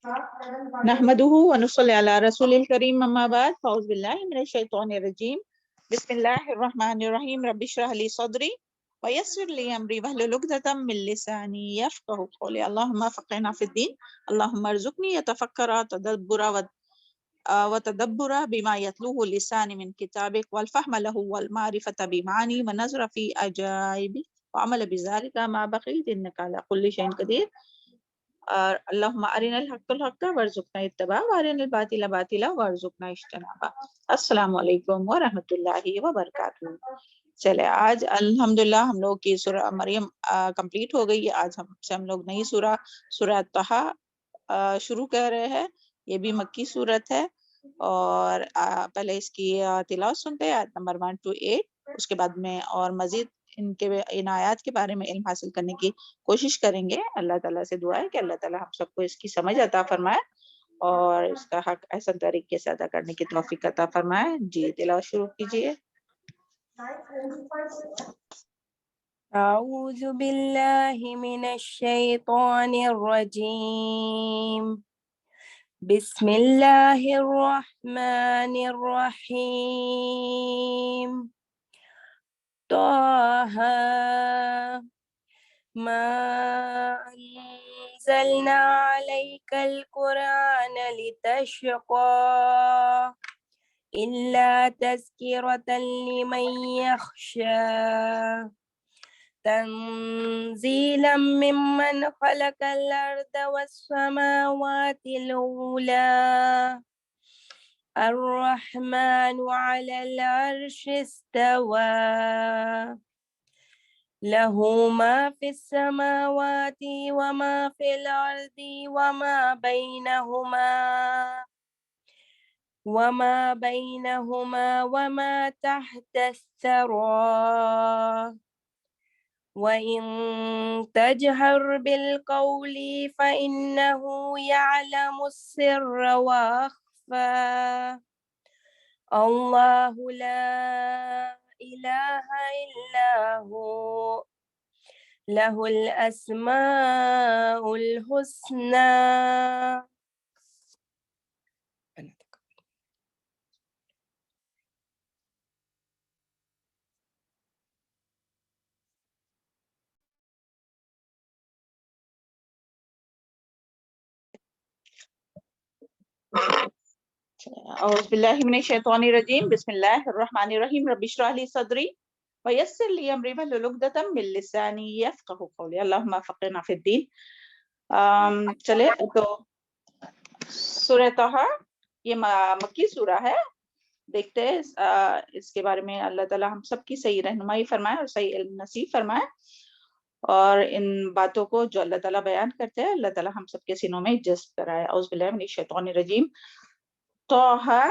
نحمدہ ونصلی علی رسول الکریم اما بعد فاعوذ باللہ من الشیطان الرجیم بسم اللہ الرحمن الرحیم رب اشرح لی صدری ویسر لی امری واحلل عقدۃ من لسانی یفقہوا قولی اللہم فقہنا فی الدین اللہم ارزقنی یتفکر وتدبر بما یتلوہ لسانی من کتابک والفہم لہ والمعرفۃ بمعانی ونظر فی عجائب وعمل بذلک ما بقیت انک علی کل شیء قدیر اور اللہم ارنا الحق الحق وارزقنا اتباع وارنا الباطل باطلا وارزقنا اجتنابا۔ السلام علیکم ورحمۃ اللہ وبرکاتہ۔ چلے آج الحمدللہ ہم لوگ کی سورہ مریم کمپلیٹ ہو گئی ہے۔ آج ہم لوگ نئی سورہ طٰہٰ شروع کر رہے ہیں۔ یہ بھی مکی صورت ہے اور پہلے اس کی تلاوت سنتے ہیں آیت نمبر 1 to 8، اس کے بعد میں اور مزید ان آیات کے بارے میں علم حاصل کرنے کی کوشش کریں گے۔ اللہ تعالیٰ سے دعا ہے کہ اللہ تعالیٰ ہم سب کو اس کی سمجھ عطا فرمائے اور اس کا حق احسن طریقے سے ادا کرنے کی توفیق عطا فرمائے۔ جی تلاوت شروع کیجیے۔ اعوذ باللہ من الشیطان الرجیم بسم اللہ الرحمن الرحیم طٰہٰ ما انزلنا علیک القرآن لتشقى الا تذکرة لمن یخشی تنزیلا ممن خلق الارض والسماوات العلی الرحمن علی العرش استوى له ما في السماوات وما في الأرض وما بينهما وما تحت الثرى وإن تجهر بالقول فإنه يعلم السر وأخفى الله لا إله إلا هو له الأسماء الحسنى۔ اعوذ باللہ من الشیطان الرجیم بسم اللہ الرحمن الرحیم رب اشرح لی صدری ویسر لی امری واحلل عقدۃ من لسانی یفقہوا قولی اللہم فقہنا فی الدین۔ چلے تو سورہ طٰہٰ یہ مکی سورہ ہے۔ دیکھتے ہیں اس کے بارے میں اللہ تعالیٰ ہم سب کی صحیح رہنمائی فرمائے اور صحیح علم نصیب فرمائے، اور ان باتوں کو جو اللہ تعالیٰ بیان کرتے ہیں اللہ تعالیٰ ہم سب کے سینوں میں جذب کرائے۔ اعوذ باللہ من الشیطان الرجیم طٰہٰ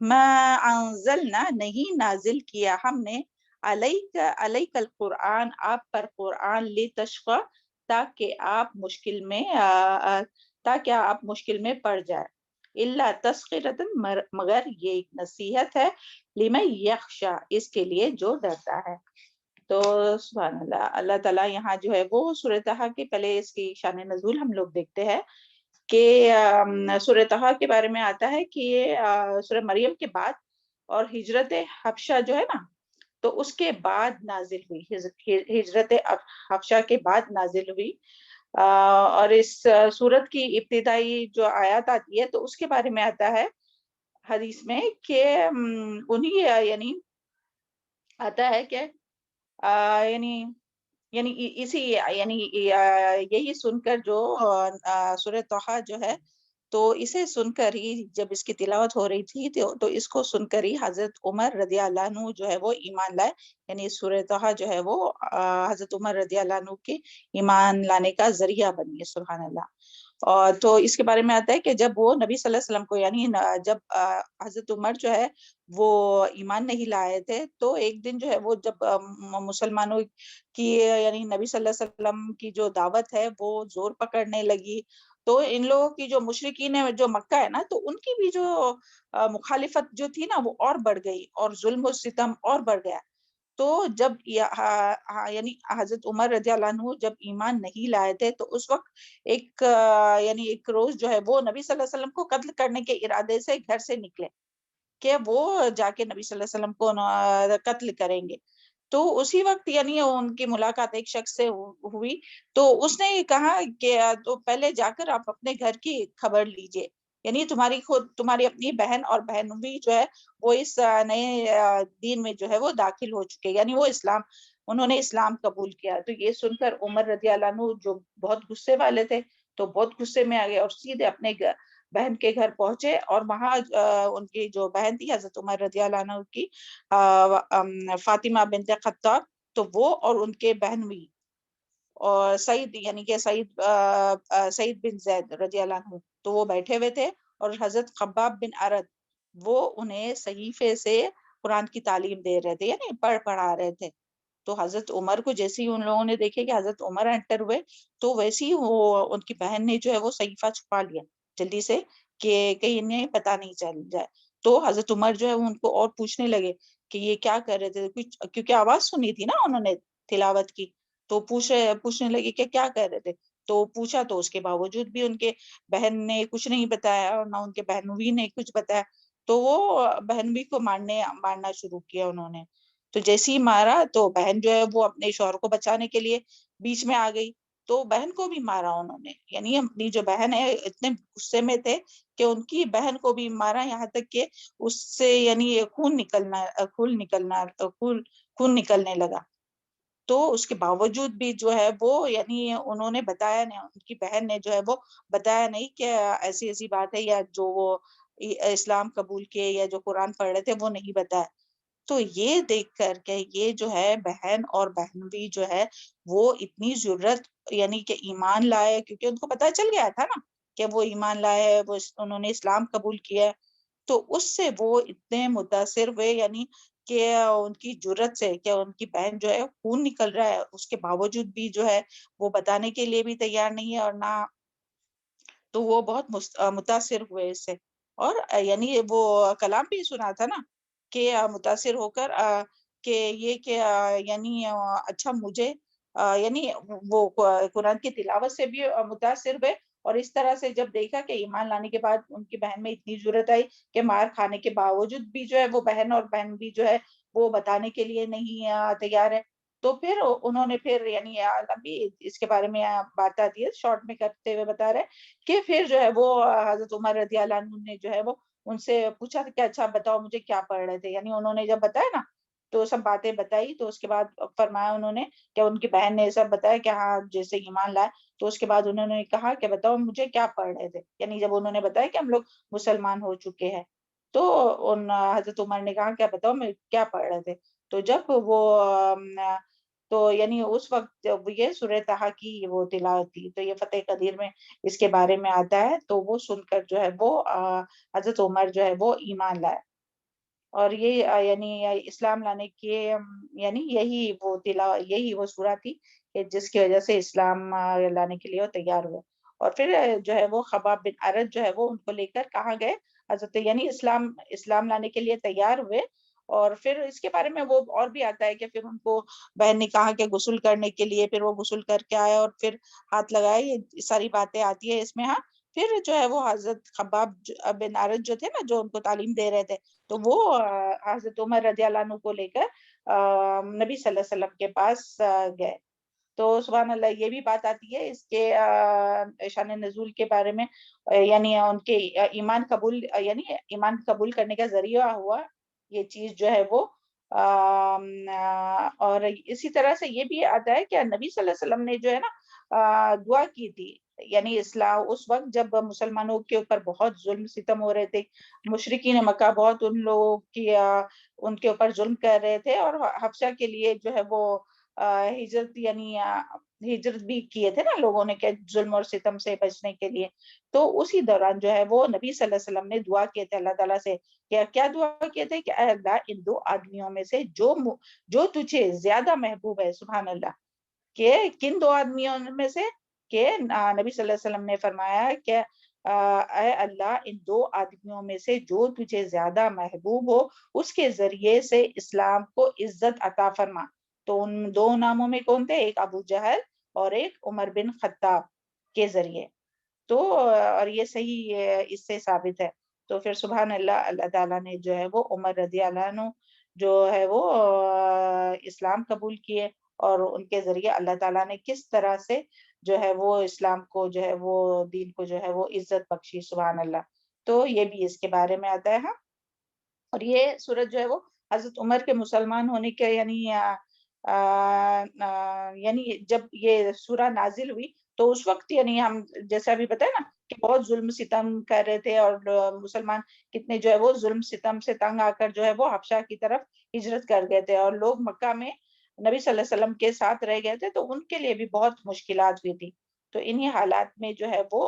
ما انزلنا نہیں نازل کیا ہم نے علیک القرآن آپ پر قرآن لتشقى تاکہ آپ مشکل میں پڑ جائے، الا تذکرۃ مگر یہ ایک نصیحت ہے، لمن یخشی اس کے لیے جو ڈرتا ہے۔ تو سبحان اللہ، اللہ تعالیٰ یہاں جو ہے وہ سورہ طٰہٰ کے پہلے اس کی شان نزول ہم لوگ دیکھتے ہیں کہ سورہ طٰہٰ کے بارے میں آتا ہے کہ یہ سورہ مریم کے بعد اور ہجرت حبشہ جو ہے نا تو اس کے بعد نازل ہوئی، ہجرت حبشہ کے بعد نازل ہوئی، اور اس سورت کی ابتدائی جو آیات آتی ہے تو اس کے بارے میں آتا ہے حدیث میں کہ انہی یعنی آتا ہے کہ یہی سن کر جو سورہ طٰہٰ جو ہے تو اسے سن کر ہی جب اس کی تلاوت ہو رہی تھی تو اس کو سن کر ہی حضرت عمر رضی اللہ عنہ جو ہے وہ ایمان لائے، یعنی سورہ طٰہٰ جو ہے وہ حضرت عمر رضی اللہ عنہ کے ایمان لانے کا ذریعہ بنی ہے، سبحان اللہ۔ اور تو اس کے بارے میں آتا ہے کہ جب وہ نبی صلی اللہ علیہ وسلم کو یعنی جب حضرت عمر جو ہے وہ ایمان نہیں لائے تھے تو ایک دن جو ہے وہ جب مسلمانوں کی یعنی نبی صلی اللہ علیہ وسلم کی جو دعوت ہے وہ زور پکڑنے لگی تو ان لوگوں کی جو مشرکین جو مکہ ہے نا تو ان کی بھی جو مخالفت جو تھی نا وہ اور بڑھ گئی اور ظلم و ستم اور بڑھ گیا۔ تو جب یعنی حضرت عمر رضی اللہ عنہ جب ایمان نہیں لائے تھے تو اس وقت یعنی ایک روز جو ہے وہ نبی صلی اللہ علیہ وسلم کو قتل کرنے کے ارادے سے گھر سے نکلے کہ وہ جا کے نبی صلی اللہ علیہ وسلم کو قتل کریں گے. تو اسی وقت یعنی ان کی ملاقات ایک شخص سے ہوئی, تو اس نے کہا کہ تو پہلے جا کر آپ اپنے گھر کی خبر لیجئے, یعنی تمہاری اپنی بہن اور بہن بھی جو ہے وہ اس نئے دین میں جو ہے وہ داخل ہو چکے, یعنی وہ انہوں نے اسلام قبول کیا. تو یہ سن کر عمر رضی اللہ عنہ جو بہت غصے والے تھے تو بہت غصے میں آ گئے اور سیدھے اپنے بہن کے گھر پہنچے, اور وہاں ان کی جو بہن تھی حضرت عمر رضی اللہ عنہ کی فاطمہ بنت خطاب, تو وہ اور ان کے بہن بھی اور سعید یعنی کہ سعید بن زید رضی اللہ عنہ, تو وہ بیٹھے ہوئے تھے, اور حضرت خباب بن عرد وہ انہیں صحیفے سے قرآن کی تعلیم دے رہے تھے, یعنی پڑھا رہے تھے. تو حضرت عمر کو جیسے ہی ان لوگوں نے دیکھے کہ حضرت عمر انٹر ہوئے, تو ویسے ہی وہ ان کی بہن نے جو ہے وہ صحیفہ چھپا لیا جلدی سے کہ کہیں انہیں پتہ نہیں چل جائے. تو حضرت عمر جو ہے وہ ان کو اور پوچھنے لگے کہ یہ کیا کر رہے تھے, کیونکہ آواز سنی تھی نا انہوں نے تلاوت کی, تو پوچھنے لگے کہ کیا کر رہے تھے. تو پوچھا تو اس کے باوجود بھی ان کے بہن نے کچھ نہیں بتایا, اور نہ ان کے بہنوئی نے کچھ بتایا. تو وہ بہنوئی کو مارنا شروع کیا انہوں نے. تو جیسے ہی مارا تو بہن جو ہے وہ اپنے شوہر کو بچانے کے لیے بیچ میں آ گئی, تو بہن کو بھی مارا انہوں نے. یعنی اپنی جو بہن ہے اتنے غصے میں تھے کہ ان کی بہن کو بھی مارا, یہاں تک کہ اس سے یعنی خون نکلنے لگا. تو اس کے باوجود بھی جو ہے وہ یعنی انہوں نے بتایا نہیں, ان کی بہن نے جو ہے وہ بتایا نہیں کہ ایسی ایسی بات ہے, یا جو وہ اسلام قبول کیے یا جو قرآن پڑھ رہے تھے وہ نہیں بتایا. تو یہ دیکھ کر کے یہ جو ہے بہن اور بہن بھی جو ہے وہ اتنی ضرورت یعنی کہ ایمان لائے, کیونکہ ان کو پتہ چل گیا تھا نا کہ وہ ایمان لائے, وہ انہوں نے اسلام قبول کیا. تو اس سے وہ اتنے متاثر ہوئے, یعنی کہ ان کی جرت سے کہ ان کی بہن جو ہے خون نکل رہا ہے, اس کے باوجود بھی جو ہے وہ بتانے کے لیے بھی تیار نہیں ہے, اور نہ تو وہ بہت متاثر ہوئے اس سے. اور یعنی وہ کلام بھی سنا تھا نا کہ متاثر ہو کر کہ یہ کہ یعنی اچھا مجھے یعنی وہ قرآن کی تلاوت سے بھی متاثر ہوئے, اور اس طرح سے جب دیکھا کہ ایمان لانے کے بعد ان کی بہن میں اتنی ضرورت آئی کہ مار کھانے کے باوجود بھی جو ہے وہ بہن اور بہن بھی جو ہے وہ بتانے کے لیے نہیں تیار ہے. تو پھر انہوں نے پھر یعنی ابھی اس کے بارے میں بات آتی ہے, شارٹ میں کرتے ہوئے بتا رہے کہ پھر جو ہے وہ حضرت عمر رضی اللہ عنہ نے جو ہے وہ ان سے پوچھا کہ اچھا بتاؤ مجھے کیا پڑھ رہے تھے. یعنی انہوں نے جب بتایا نا تو سب باتیں بتائی, تو اس کے بعد فرمایا انہوں نے کہ ان کی بہن نے سب بتایا کہ ہاں جیسے ایمان لائے, تو اس کے بعد انہوں نے کہا کہ بتاؤ مجھے کیا پڑھ رہے تھے. یعنی جب انہوں نے بتایا کہ ہم لوگ مسلمان ہو چکے ہیں, تو حضرت عمر نے کہا کہ بتاؤ میں کیا پڑھ رہے تھے. تو جب وہ تو یعنی اس وقت جب یہ سورہ طٰہٰ کی وہ تلاوت تھی, تو یہ فتح قدیر میں اس کے بارے میں آتا ہے. تو وہ سن کر جو ہے وہ حضرت عمر جو ہے وہ ایمان لائے, اور یہ یعنی اسلام لانے کے یعنی یہی وہ سورہ تھی کہ جس کی وجہ سے اسلام لانے کے لیے وہ تیار ہوئے. اور پھر جو ہے وہ خباب بن عرد جو ہے وہ ان کو لے کر کہاں گئے, حضرت یعنی اسلام لانے کے لیے تیار ہوئے. اور پھر اس کے بارے میں وہ اور بھی آتا ہے کہ پھر ان کو بہن نے کہا کہ غسل کرنے کے لیے, پھر وہ غسل کر کے آئے اور پھر ہاتھ لگائے, یہ ساری باتیں آتی ہے اس میں. ہاں پھر جو ہے وہ حضرت خباب بن عرد جو تھے نا جو ان کو تعلیم دے رہے تھے, تو وہ حضرت عمر رضی اللہ عنہ کو لے کر نبی صلی اللہ علیہ وسلم کے پاس گئے. تو سبحان اللہ یہ بھی بات آتی ہے اس کے شان نزول کے بارے میں, یعنی ان کے ایمان قبول کرنے کا ذریعہ ہوا یہ چیز جو ہے وہ. اور اسی طرح سے یہ بھی آتا ہے کہ نبی صلی اللہ علیہ وسلم نے جو ہے نا دعا کی تھی, یعنی اسلام اس وقت جب مسلمانوں کے اوپر بہت ظلم ستم ہو رہے تھے, مشرکین مکہ بہت ان کے اوپر ظلم کر رہے تھے, اور حبشہ کے لیے جو ہے وہ ہجرت بھی کیے تھے نا لوگوں نے کہ ظلم اور ستم سے بچنے کے لیے. تو اسی دوران جو ہے وہ نبی صلی اللہ علیہ وسلم نے دعا کیے تھے اللہ تعالیٰ سے, کیا دعا کیے تھے کہ اے اللہ ان دو آدمیوں میں سے جو تجھے زیادہ محبوب ہے, سبحان اللہ, کہ کن دو آدمیوں میں سے, کہ نبی صلی اللہ علیہ وسلم نے فرمایا کہ اے اللہ ان دو آدمیوں میں سے جو تجھے زیادہ محبوب ہو اس کے ذریعے سے اسلام کو عزت عطا فرما. تو ان دو ناموں میں کون تھے؟ ایک ابو جہل اور ایک عمر بن خطاب کے ذریعے. تو اور یہ صحیح اس سے ثابت ہے. تو پھر سبحان اللہ، اللہ تعالیٰ نے جو ہے وہ عمر رضی اللہ عنہ جو ہے وہ اسلام قبول کیے، اور ان کے ذریعے اللہ تعالیٰ نے کس طرح سے جو ہے وہ اسلام کو جو ہے وہ دین کو جو ہے وہ عزت بخشی. سبحان اللہ. تو یہ بھی اس کے بارے میں آتا ہے. ہاں، اور یہ سورت جو ہے وہ حضرت عمر کے مسلمان ہونے کے یعنی جب یہ سورہ نازل ہوئی تو اس وقت یعنی ہم جیسا ابھی بتایا نا کہ بہت ظلم ستم کر رہے تھے، اور مسلمان کتنے جو ہے وہ ظلم ستم سے تنگ آ کر جو ہے وہ حبشہ کی طرف ہجرت کر گئے تھے، اور لوگ مکہ میں نبی صلی اللہ علیہ وسلم کے ساتھ رہ گئے تھے، تو ان کے لیے بھی بہت مشکلات ہوئی تھی. تو انہی حالات میں جو ہے وہ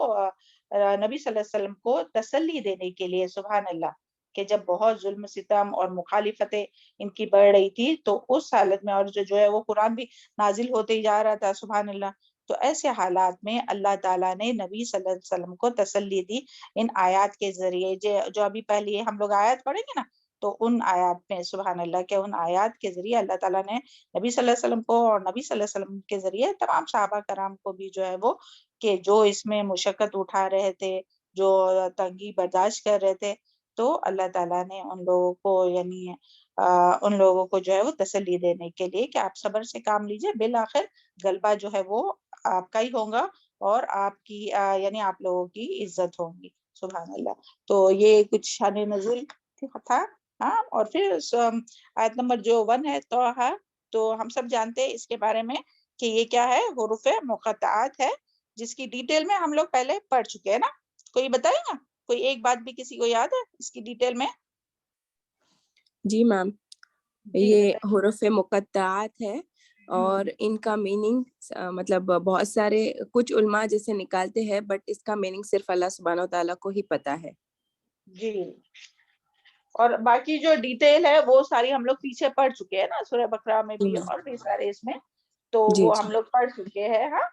نبی صلی اللہ علیہ وسلم کو تسلی دینے کے لیے، سبحان اللہ، کہ جب بہت ظلم ستم اور مخالفتیں ان کی بڑھ رہی تھی تو اس حالت میں، اور جو ہے وہ قرآن بھی نازل ہوتے ہی جا رہا تھا، سبحان اللہ، تو ایسے حالات میں اللہ تعالیٰ نے نبی صلی اللہ علیہ وسلم کو تسلی دی ان آیات کے ذریعے، جو ابھی پہلے ہم لوگ آیات پڑھیں گے نا، تو ان آیات میں سبحان اللہ کہ ان آیات کے ذریعے اللہ تعالیٰ نے نبی صلی اللہ علیہ وسلم کو اور نبی صلی اللہ علیہ وسلم کے ذریعے تمام صحابہ کرام کو بھی جو ہے وہ کہ جو اس میں مشقت اٹھا رہے تھے، جو تنگی برداشت کر رہے تھے، تو اللہ تعالیٰ نے ان لوگوں کو یعنی ان لوگوں کو جو ہے وہ تسلی دینے کے لیے کہ آپ صبر سے کام لیجئے، بالآخر غلبہ جو ہے وہ آپ کا ہی ہوگا، اور آپ کی یعنی آپ لوگوں کی عزت ہوگی. سبحان اللہ. تو یہ کچھ شان نزول تھا. ہاں، اور پھر آیت نمبر جو 1 ہے توحہ، تو ہم سب جانتے ہیں اس کے بارے میں کہ یہ کیا ہے، حروف مقطعات ہے، جس کی ڈیٹیل میں ہم لوگ پہلے پڑھ چکے ہیں نا. کوئی بتائے گا؟ کوئی ایک بات بھی کسی کو یاد ہے اس کی ڈیٹیل میں؟ جی میم، جی یہ بتائیں. حروف مقطعات ہے، اور ان کا میننگ مطلب بہت سارے کچھ علماء جیسے نکالتے ہیں، بٹ اس کا میننگ صرف اللہ سبحانہ و تعالیٰ کو ہی پتہ ہے. جی، اور باقی جو ڈیٹیل ہے وہ ساری ہم لوگ پیچھے پڑھ چکے ہیں نا، سورہ بقرہ میں جی بھی میم. اور بھی سارے اس میں، تو جی وہ جی. ہم لوگ پڑھ چکے ہیں. ہاں،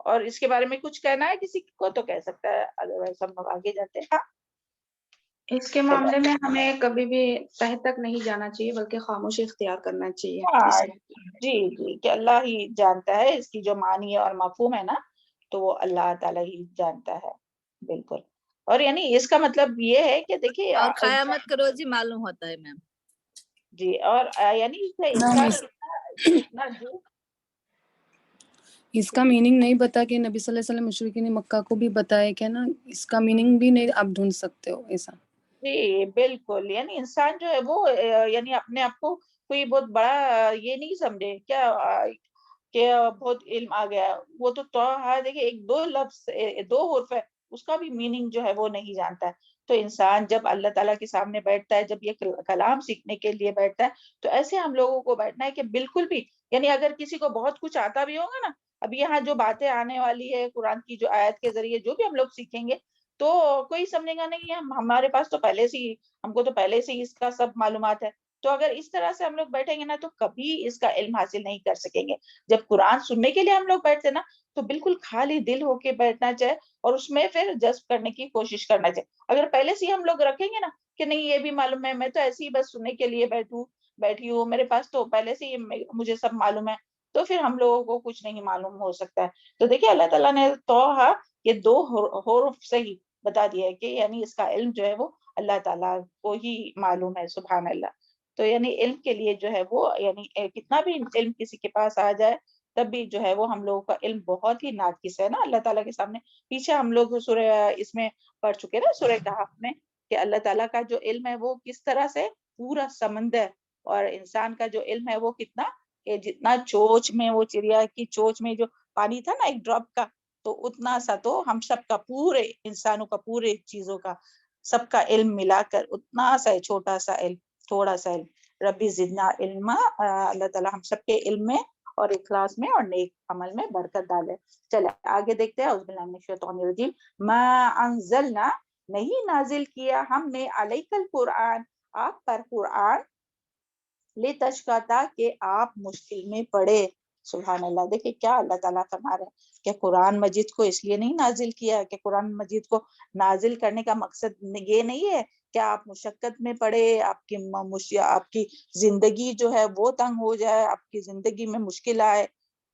اور اس کے بارے میں کچھ کہنا ہے کسی کو تو کہہ سکتا ہے، ادروائز ہم لوگ آگے جاتے ہیں. ہاں، اس کے معاملے میں ہمیں کبھی بھی تہ تک نہیں جانا چاہیے، بلکہ خاموشی اختیار کرنا چاہیے. ہاں، جی جی، کہ اللہ ہی جانتا ہے اس کی جو معنی اور مفہوم ہے نا، تو وہ اللہ تعالیٰ ہی جانتا ہے. بالکل. اور یعنی اس کا مطلب یہ ہے کہ دیکھیے اور قیامت کا روز ہی معلوم ہوتا ہے میم. جی، اور یعنی اس سے انسان کتنا جو اس کا میننگ نہیں بتا کہ نبی صلی اللہ علیہ وسلم مشرکین مکہ کو بھی بتائے کہ نا، اس کا میننگ بھی نہیں آپ ڈھونڈ سکتے ہو ایسا. جی بالکل. یعنی انسان جو ہے وہ یعنی اپنے آپ کو کوئی بہت بڑا یہ نہیں سمجھے کیا کہ بہت علم آ گیا. وہ تو دیکھیں ایک دو لفظ دو حرف ہے، اس کا بھی میننگ جو ہے وہ نہیں جانتا ہے. تو انسان جب اللہ تعالیٰ کے سامنے بیٹھتا ہے، جب یہ کلام سیکھنے کے لیے بیٹھتا ہے، تو ایسے ہم لوگوں کو بیٹھنا ہے کہ بالکل بھی یعنی اگر کسی کو بہت کچھ آتا بھی ہوگا نا، اب یہاں جو باتیں آنے والی ہے قرآن کی جو آیت کے ذریعے جو بھی ہم لوگ سیکھیں گے، تو کوئی سمجھے گا نہیں ہمارے پاس تو پہلے سے ہی، ہم کو تو پہلے سے ہی اس کا سب معلومات ہے. تو اگر اس طرح سے ہم لوگ بیٹھیں گے نا تو کبھی اس کا علم حاصل نہیں کر سکیں گے. جب قرآن سننے کے لیے ہم لوگ بیٹھتے نا تو بالکل خالی دل ہو کے بیٹھنا چاہے، اور اس میں پھر جذب کرنے کی کوشش کرنا چاہیے. اگر پہلے سے ہی ہم لوگ رکھیں گے نا کہ نہیں یہ بھی معلوم ہے، میں تو ایسے ہی بس سننے کے لیے بیٹھی ہوں، میرے پاس تو پہلے سے ہی مجھے سب معلوم ہے، تو پھر ہم لوگوں کو کچھ نہیں معلوم ہو سکتا ہے. تو دیکھیے اللہ تعالیٰ نے توحہ یہ دو حروف سے ہی بتا دیا ہے کہ یعنی اس کا علم جو ہے وہ اللہ تعالیٰ کو ہی معلوم ہے. سبحان اللہ. تو یعنی علم کے لیے جو ہے وہ یعنی کتنا بھی علم کسی کے پاس آ جائے تب بھی جو ہے وہ ہم لوگوں کا علم بہت ہی ناقص ہے نا اللہ تعالیٰ کے سامنے. پیچھے ہم لوگ سورہ اس میں پڑھ چکے نا، سورہ کہف میں، کہ اللہ تعالیٰ کا جو علم ہے وہ کس طرح سے پورا سمندر، اور انسان کا جو علم ہے وہ کتنا کہ جتنا چوچ میں وہ چڑیا کی چوچ میں جو پانی تھا نا ایک ڈراپ کا، تو اتنا سا تو ہم سب کا پورے انسانوں کا پورے چیزوں کا سب کا علم ملا کر اتنا سا چھوٹا سا علم، تھوڑا سا علم. ربی زدنا علما، اللہ تعالیٰ ہم سب کے علم میں اور اخلاص میں اور نیک عمل میں برکت ڈالے. چلے آگے دیکھتے ہیں. اعوذ باللہ من الشیطان الرجیم. ما انزلنا، نہیں نازل کیا ہم نے، علیک القرآن، آپ پر قرآن، لتشقى، کہ آپ مشکل میں پڑے. سبحان اللہ. دیکھیں کیا اللہ تعالیٰ فرما رہے ہیں کہ قرآن مجید کو اس لیے نہیں نازل کیا کہ قرآن مجید کو نازل کرنے کا مقصد یہ نہیں ہے کہ آپ مشقت میں پڑے، آپ کی زندگی جو ہے وہ تنگ ہو جائے، آپ کی زندگی میں مشکل آئے،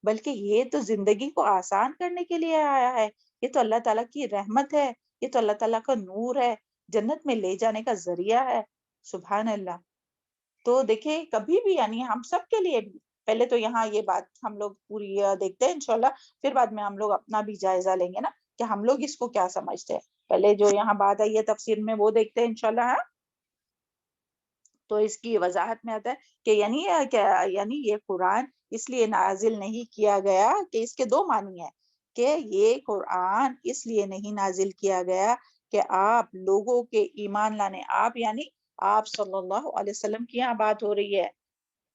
بلکہ یہ تو زندگی کو آسان کرنے کے لیے آیا ہے. یہ تو اللہ تعالیٰ کی رحمت ہے، یہ تو اللہ تعالیٰ کا نور ہے، جنت میں لے جانے کا ذریعہ ہے. سبحان اللہ. تو دیکھیں کبھی بھی یعنی ہم سب کے لیے بھی، پہلے تو یہاں یہ بات ہم لوگ پوری دیکھتے ہیں انشاءاللہ، پھر بعد میں ہم لوگ اپنا بھی جائزہ لیں گے نا کہ ہم لوگ اس کو کیا سمجھتے ہیں. پہلے جو یہاں بات آئی ہے تفسیر میں وہ دیکھتے ہیں انشاءاللہ. ہاں تو اس کی وضاحت میں آتا ہے کہ یعنی یہ قرآن اس لیے نازل نہیں کیا گیا کہ اس کے دو معنی ہیں کہ یہ قرآن اس لیے نہیں نازل کیا گیا کہ آپ لوگوں کے ایمان لانے، آپ یعنی آپ صلی اللہ علیہ وسلم کی یہاں بات ہو رہی ہے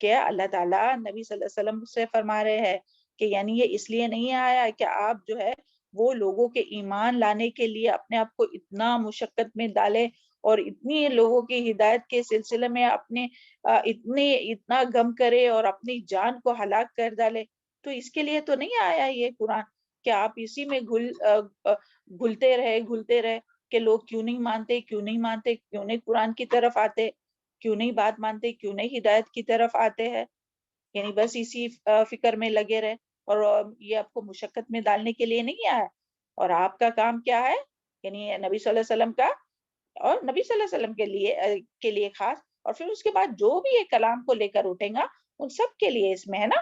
کہ اللہ تعالیٰ نبی صلی اللہ علیہ وسلم سے فرما رہے ہیں کہ یعنی یہ اس لیے نہیں آیا کہ آپ جو ہے وہ لوگوں کے ایمان لانے کے لیے اپنے آپ کو اتنا مشقت میں ڈالے اور اتنی لوگوں کی ہدایت کے سلسلے میں اپنے اتنا غم کرے اور اپنی جان کو ہلاک کر ڈالے. تو اس کے لیے تو نہیں آیا یہ قرآن کہ آپ اسی میں گھلتے رہے کہ لوگ کیوں نہیں مانتے کیوں نہیں قرآن کی طرف آتے، کیوں نہیں بات مانتے، کیوں نہیں ہدایت کی طرف آتے ہیں. یعنی بس اسی فکر میں لگے رہے اور یہ آپ کو مشقت میں ڈالنے کے لیے نہیں آیا. اور آپ کا کام کیا ہے، یعنی نبی صلی اللہ علیہ وسلم کا اور نبی صلی اللہ علیہ وسلم کے لیے خاص، اور پھر اس کے بعد جو بھی یہ کلام کو لے کر اٹھیں گا ان سب کے لیے اس میں ہے نا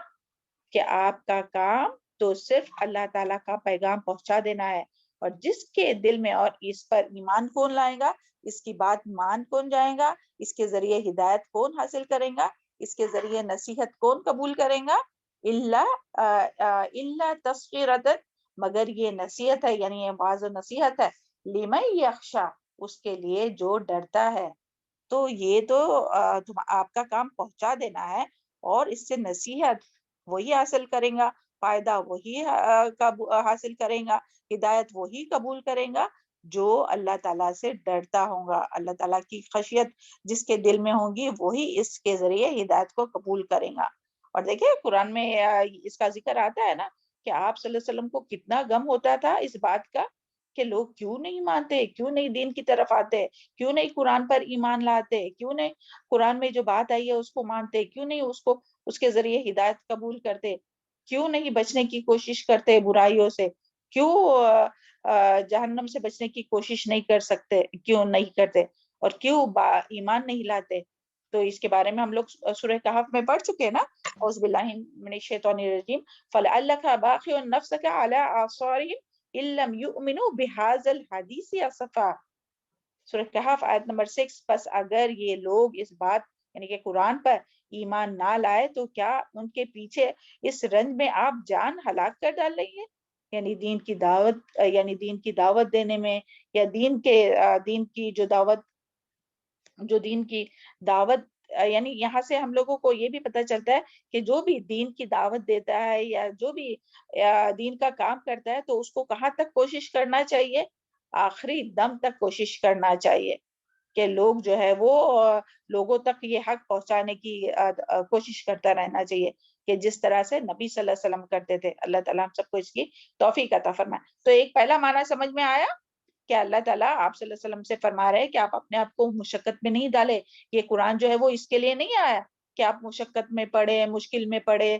کہ آپ کا کام تو صرف اللہ تعالیٰ کا پیغام پہنچا دینا ہے. اور جس کے دل میں اور اس پر ایمان کون لائے گا، اس کی بات مان کون جائے گا، اس کے ذریعے ہدایت کون حاصل کریں گا، اس کے ذریعے نصیحت کون قبول کریں گا، اللہ تذکرۃ، مگر یہ نصیحت ہے یعنی یہ واعظ و نصیحت ہے، لمن یخشی، اس کے لیے جو ڈرتا ہے. تو یہ تو آپ کا کام پہنچا دینا ہے اور اس سے نصیحت وہی حاصل کریں گا، فائدہ وہی حاصل کریں گا، ہدایت وہی قبول کریں گا جو اللہ تعالیٰ سے ڈرتا ہوگا. اللہ تعالیٰ کی خشیت جس کے دل میں ہوگی وہی اس کے ذریعے ہدایت کو قبول کریں گا. اور دیکھیں قرآن میں اس کا ذکر آتا ہے نا کہ آپ صلی اللہ علیہ وسلم کو کتنا غم ہوتا تھا اس بات کا کہ لوگ کیوں نہیں مانتے، کیوں نہیں دین کی طرف آتے، کیوں نہیں قرآن پر ایمان لاتے، کیوں نہیں قرآن میں جو بات آئی ہے اس کو مانتے، کیوں نہیں اس کے ذریعے ہدایت قبول کرتے، کیوں نہیں بچنے کی کوشش کرتے برائیوں سے، کیوں جہنم سے بچنے کی کوشش نہیں کر سکتے، کیوں نہیں کرتے، اور کیوں ایمان نہیں لاتے. تو اس کے بارے میں ہم لوگ سورہ کہف میں پڑھ چکے نا، اعوذ باللہ من الشیطان الرجیم، فَلَعَلَّكَ بَاخِعٌ نَفْسَكَ عَلَىٰ آثَارِهِمْ إِن لَّمْ يُؤْمِنُوا بِهَٰذَا الْحَدِيثِ أَسَفًا. سورہ کہف آیت نمبر 6. پس اگر یہ لوگ اس بات یعنی کہ قرآن پر ایمان نہ لائے تو کیا ان کے پیچھے اس رنج میں آپ جان ہلاک کر ڈال رہی ہیں، یعنی دین کی دعوت دینے میں، یا دین کی دعوت یعنی یہاں سے ہم لوگوں کو یہ بھی پتہ چلتا ہے کہ جو بھی دین کی دعوت دیتا ہے یا جو بھی دین کا کام کرتا ہے تو اس کو کہاں تک کوشش کرنا چاہیے، آخری دم تک کوشش کرنا چاہیے کہ لوگ جو ہے وہ لوگوں تک یہ حق پہنچانے کی کوشش کرتا رہنا چاہیے کہ جس طرح سے نبی صلی اللہ علیہ وسلم کرتے تھے. اللہ تعالیٰ ہم سب کو اس کی توفیق عطا فرمائے. تو ایک پہلا معنی سمجھ میں آیا کہ اللہ تعالیٰ آپ صلی اللہ علیہ وسلم سے فرما رہے ہیں کہ آپ اپنے آپ کو مشقت میں نہیں ڈالے. یہ قرآن جو ہے وہ اس کے لیے نہیں آیا کہ آپ مشقت میں پڑے، مشکل میں پڑے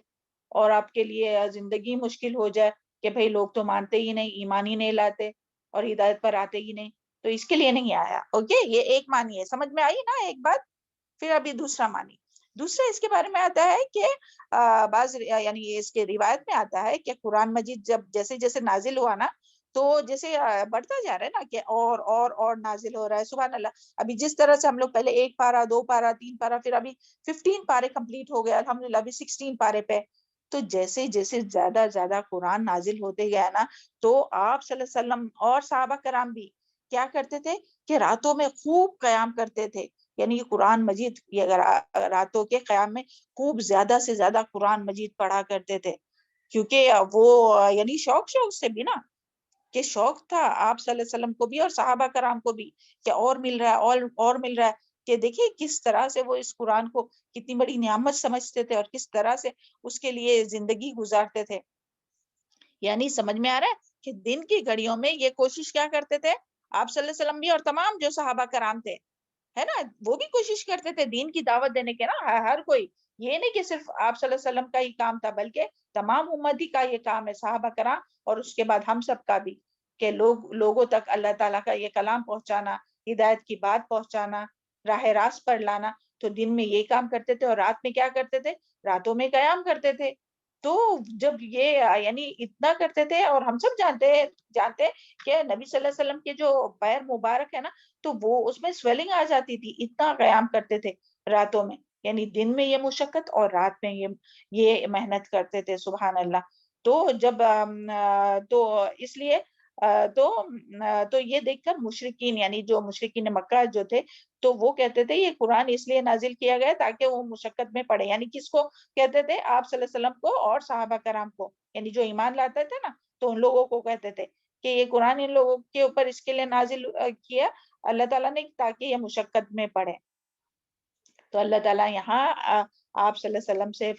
اور آپ کے لیے زندگی مشکل ہو جائے کہ بھئی لوگ تو مانتے ہی نہیں، ایمان ہی نہیں لاتے اور ہدایت پر آتے ہی نہیں. تو اس کے لیے نہیں آیا. اوکے، یہ ایک معنی ہے، سمجھ میں آئی نا ایک بات. پھر ابھی دوسرا معنی، دوسرا اس کے بارے میں آتا ہے کہ بعض یعنی اس کے روایت میں آتا ہے کہ قرآن مجید جب جیسے جیسے نازل ہوا نا تو جیسے بڑھتا جا رہا ہے نا کہ اور نازل ہو رہا ہے. سبحان اللہ. ابھی جس طرح سے ہم لوگ پہلے 1 پارہ 2 پارہ 3 پارہ پھر ابھی 15 پارے کمپلیٹ ہو گیا الحمدللہ، ابھی 16 پارے پہ. تو جیسے جیسے زیادہ قرآن نازل ہوتے گیا نا تو آپ صلی اللہ علیہ وسلم اور صحابہ کرام بھی کیا کرتے تھے کہ راتوں میں خوب قیام کرتے تھے. یعنی قرآن مجید راتوں کے قیام میں خوب زیادہ سے زیادہ قرآن مجید پڑھا کرتے تھے، کیونکہ وہ یعنی شوق سے بھی نا کہ شوق تھا آپ صلی اللہ علیہ وسلم کو بھی اور صحابہ کرام کو بھی کہ اور مل رہا ہے اور مل رہا ہے. کہ دیکھیے کس طرح سے وہ اس قرآن کو کتنی بڑی نعمت سمجھتے تھے اور کس طرح سے اس کے لیے زندگی گزارتے تھے. یعنی سمجھ میں آ رہا ہے کہ دن کی گھڑیوں میں یہ کوشش کیا کرتے تھے آپ صلی اللہ علیہ وسلم بھی اور تمام جو صحابہ کرام تھے ہے نا, وہ بھی کوشش کرتے تھے دین کی دعوت دینے کے نا. ہر کوئی, یہ نہیں کہ صرف آپ صلی اللہ علیہ وسلم کا ہی کام تھا بلکہ تمام امتی کا یہ کام ہے, صحابہ کرام اور اس کے بعد ہم سب کا بھی, کہ لوگوں تک اللہ تعالیٰ کا یہ کلام پہنچانا, ہدایت کی بات پہنچانا, راہ راست پر لانا. تو دن میں یہ کام کرتے تھے اور رات میں کیا کرتے تھے, راتوں میں قیام کرتے تھے. تو جب یہ یعنی اتنا کرتے تھے, اور ہم سب جانتے کہ نبی صلی اللہ علیہ وسلم کے جو پیر مبارک ہے نا, تو وہ اس میں سویلنگ آ جاتی تھی, اتنا قیام کرتے تھے راتوں میں. یعنی دن میں یہ مشقت اور رات میں یہ محنت کرتے تھے. سبحان اللہ. تو جب تو اس لیے تو یہ دیکھ کر مشرکین, یعنی جو مشرکین مکہ جو تھے, تو وہ کہتے تھے یہ قرآن اس لیے نازل کیا گیا تاکہ وہ مشقت میں پڑے. یعنی کس کو کہتے تھے, آپ صلی اللہ علیہ وسلم کو اور صحابہ کرام کو, یعنی جو ایمان لاتے تھے نا, تو ان لوگوں کو کہتے تھے کہ یہ قرآن ان لوگوں کے اوپر اس کے لیے نازل کیا اللہ تعالیٰ نے تاکہ یہ مشقت میں پڑے. تو اللہ تعالیٰ یہاں آپ صلی اللہ علیہ وسلم سے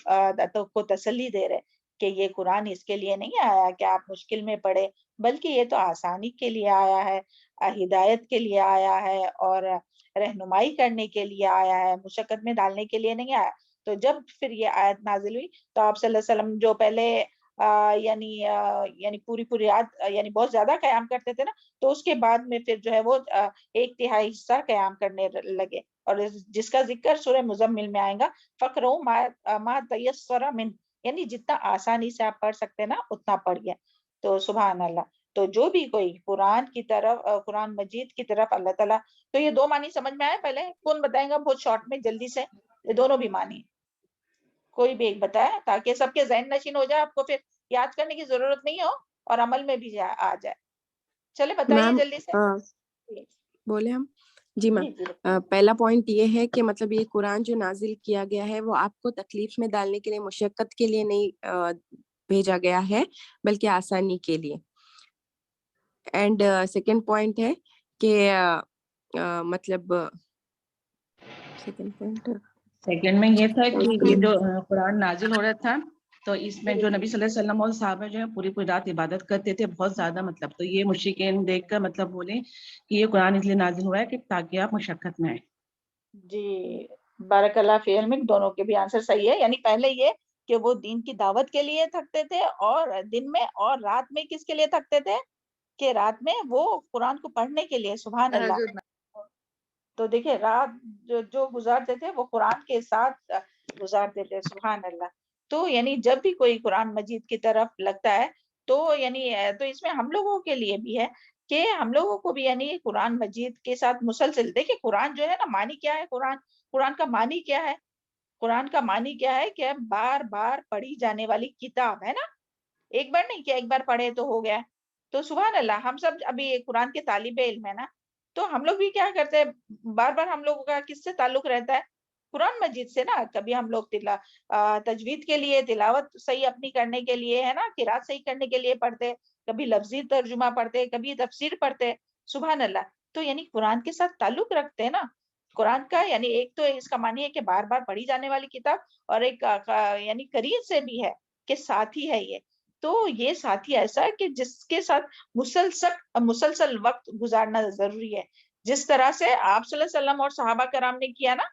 کو تسلی دے رہے کہ یہ قرآن اس کے لیے نہیں آیا کہ آپ مشکل میں پڑے, بلکہ یہ تو آسانی کے لیے آیا ہے, ہدایت کے لیے آیا ہے, اور رہنمائی کرنے کے لیے آیا ہے, مشقت میں ڈالنے کے لیے نہیں آیا. تو جب پھر یہ آیت نازل ہوئی تو آپ صلی اللہ علیہ وسلم جو پہلے یعنی پوری رات یعنی بہت زیادہ قیام کرتے تھے نا, تو اس کے بعد میں پھر جو ہے وہ 1/3 حصہ قیام کرنے لگے. اور جس کا ذکر سورہ مزمل میں آئے گا, فقرؤ ما تیسر من, یعنی جتنا آسانی سے آپ پڑھ سکتے نا اتنا پڑھیے. تو سبحان اللہ. تو جو بھی کوئی قرآن کی طرف, قرآن مجید کی طرف اللہ تعالیٰ, تو یہ 2 معنی سمجھ میں آئے, پہلے کون بتائیں گا بہت شارٹ میں جلدی سے, یہ دونوں بھی معنی کوئی بھی ایک بتائے تاکہ سب کے ذہن نشین ہو جائے, آپ کو پھر یاد کرنے کی ضرورت نہیں ہو اور عمل میں بھی آ جائے. چلے بتائیے میم جلدی سے. بولے ہم جی میم. پہلا پوائنٹ یہ ہے کہ مطلب یہ قرآن جو نازل کیا گیا ہے وہ آپ کو تکلیف میں ڈالنے کے لیے, مشقت کے لیے نہیں بھیجا گیا ہے بلکہ آسانی کے لیے. اینڈ سیکنڈ پوائنٹ ہے کہ مطلب سیکنڈ میں یہ تھا کہ یہ جو قرآن نازل ہو رہا تھا تو اس میں جو نبی صلی اللہ علیہ وسلم اور صحابہ جو ہے پوری رات عبادت کرتے تھے بہت زیادہ, مطلب تو یہ مشرکین دیکھ کر مطلب بولے کہ یہ قرآن اس لیے نازل ہوا ہے کہ تاکہ آپ مشقت میں آئیں. جی بارک اللہ فی علمک, دونوں کے بھی آنسر صحیح ہے. یعنی پہلے یہ کہ وہ دین کی دعوت کے لیے تھکتے تھے, اور دن میں, اور رات میں کس کے لیے تھکتے تھے, کہ رات میں وہ قرآن کو پڑھنے کے لیے. سبحان اللہ. تو دیکھیں رات جو گزارتے تھے وہ قرآن کے ساتھ گزارتے تھے. سبحان اللہ. تو یعنی جب بھی کوئی قرآن مجید کی طرف لگتا ہے تو یعنی تو اس میں ہم لوگوں کے لیے بھی ہے کہ ہم لوگوں کو بھی یعنی قرآن مجید کے ساتھ مسلسل, دیکھیں قرآن جو ہے نا, معنی کیا ہے قرآن کا معنی کیا ہے, قرآن کا معنی کیا ہے کہ بار بار پڑھی جانے والی کتاب ہے نا, ایک بار نہیں کہ ایک بار پڑھے تو ہو گیا. تو سبحان اللہ, ہم سب ابھی قرآن کے طالب علم ہے نا, تو ہم لوگ بھی کیا کرتے ہیں بار بار, ہم لوگوں کا کس سے تعلق رہتا ہے, قرآن مجید سے نا. کبھی ہم لوگ تجوید کے لیے, تلاوت صحیح اپنی کرنے کے لیے ہے نا, قرات صحیح کرنے کے لیے پڑھتے, کبھی لفظی ترجمہ پڑھتے, کبھی تفسیر پڑھتے. سبحان اللہ. تو یعنی قرآن کے ساتھ تعلق رکھتے ہیں نا قرآن کا. یعنی ایک تو اس کا معنی ہے کہ بار بار پڑھی جانے والی کتاب, اور ایک یعنی قریب سے بھی ہے کہ ساتھی ہے یہ. تو یہ ساتھی ایسا ہے کہ جس کے ساتھ مسلسل وقت گزارنا ضروری ہے. جس طرح سے آپ صلی اللہ علیہ وسلم اور صحابہ کرام نے کیا نا,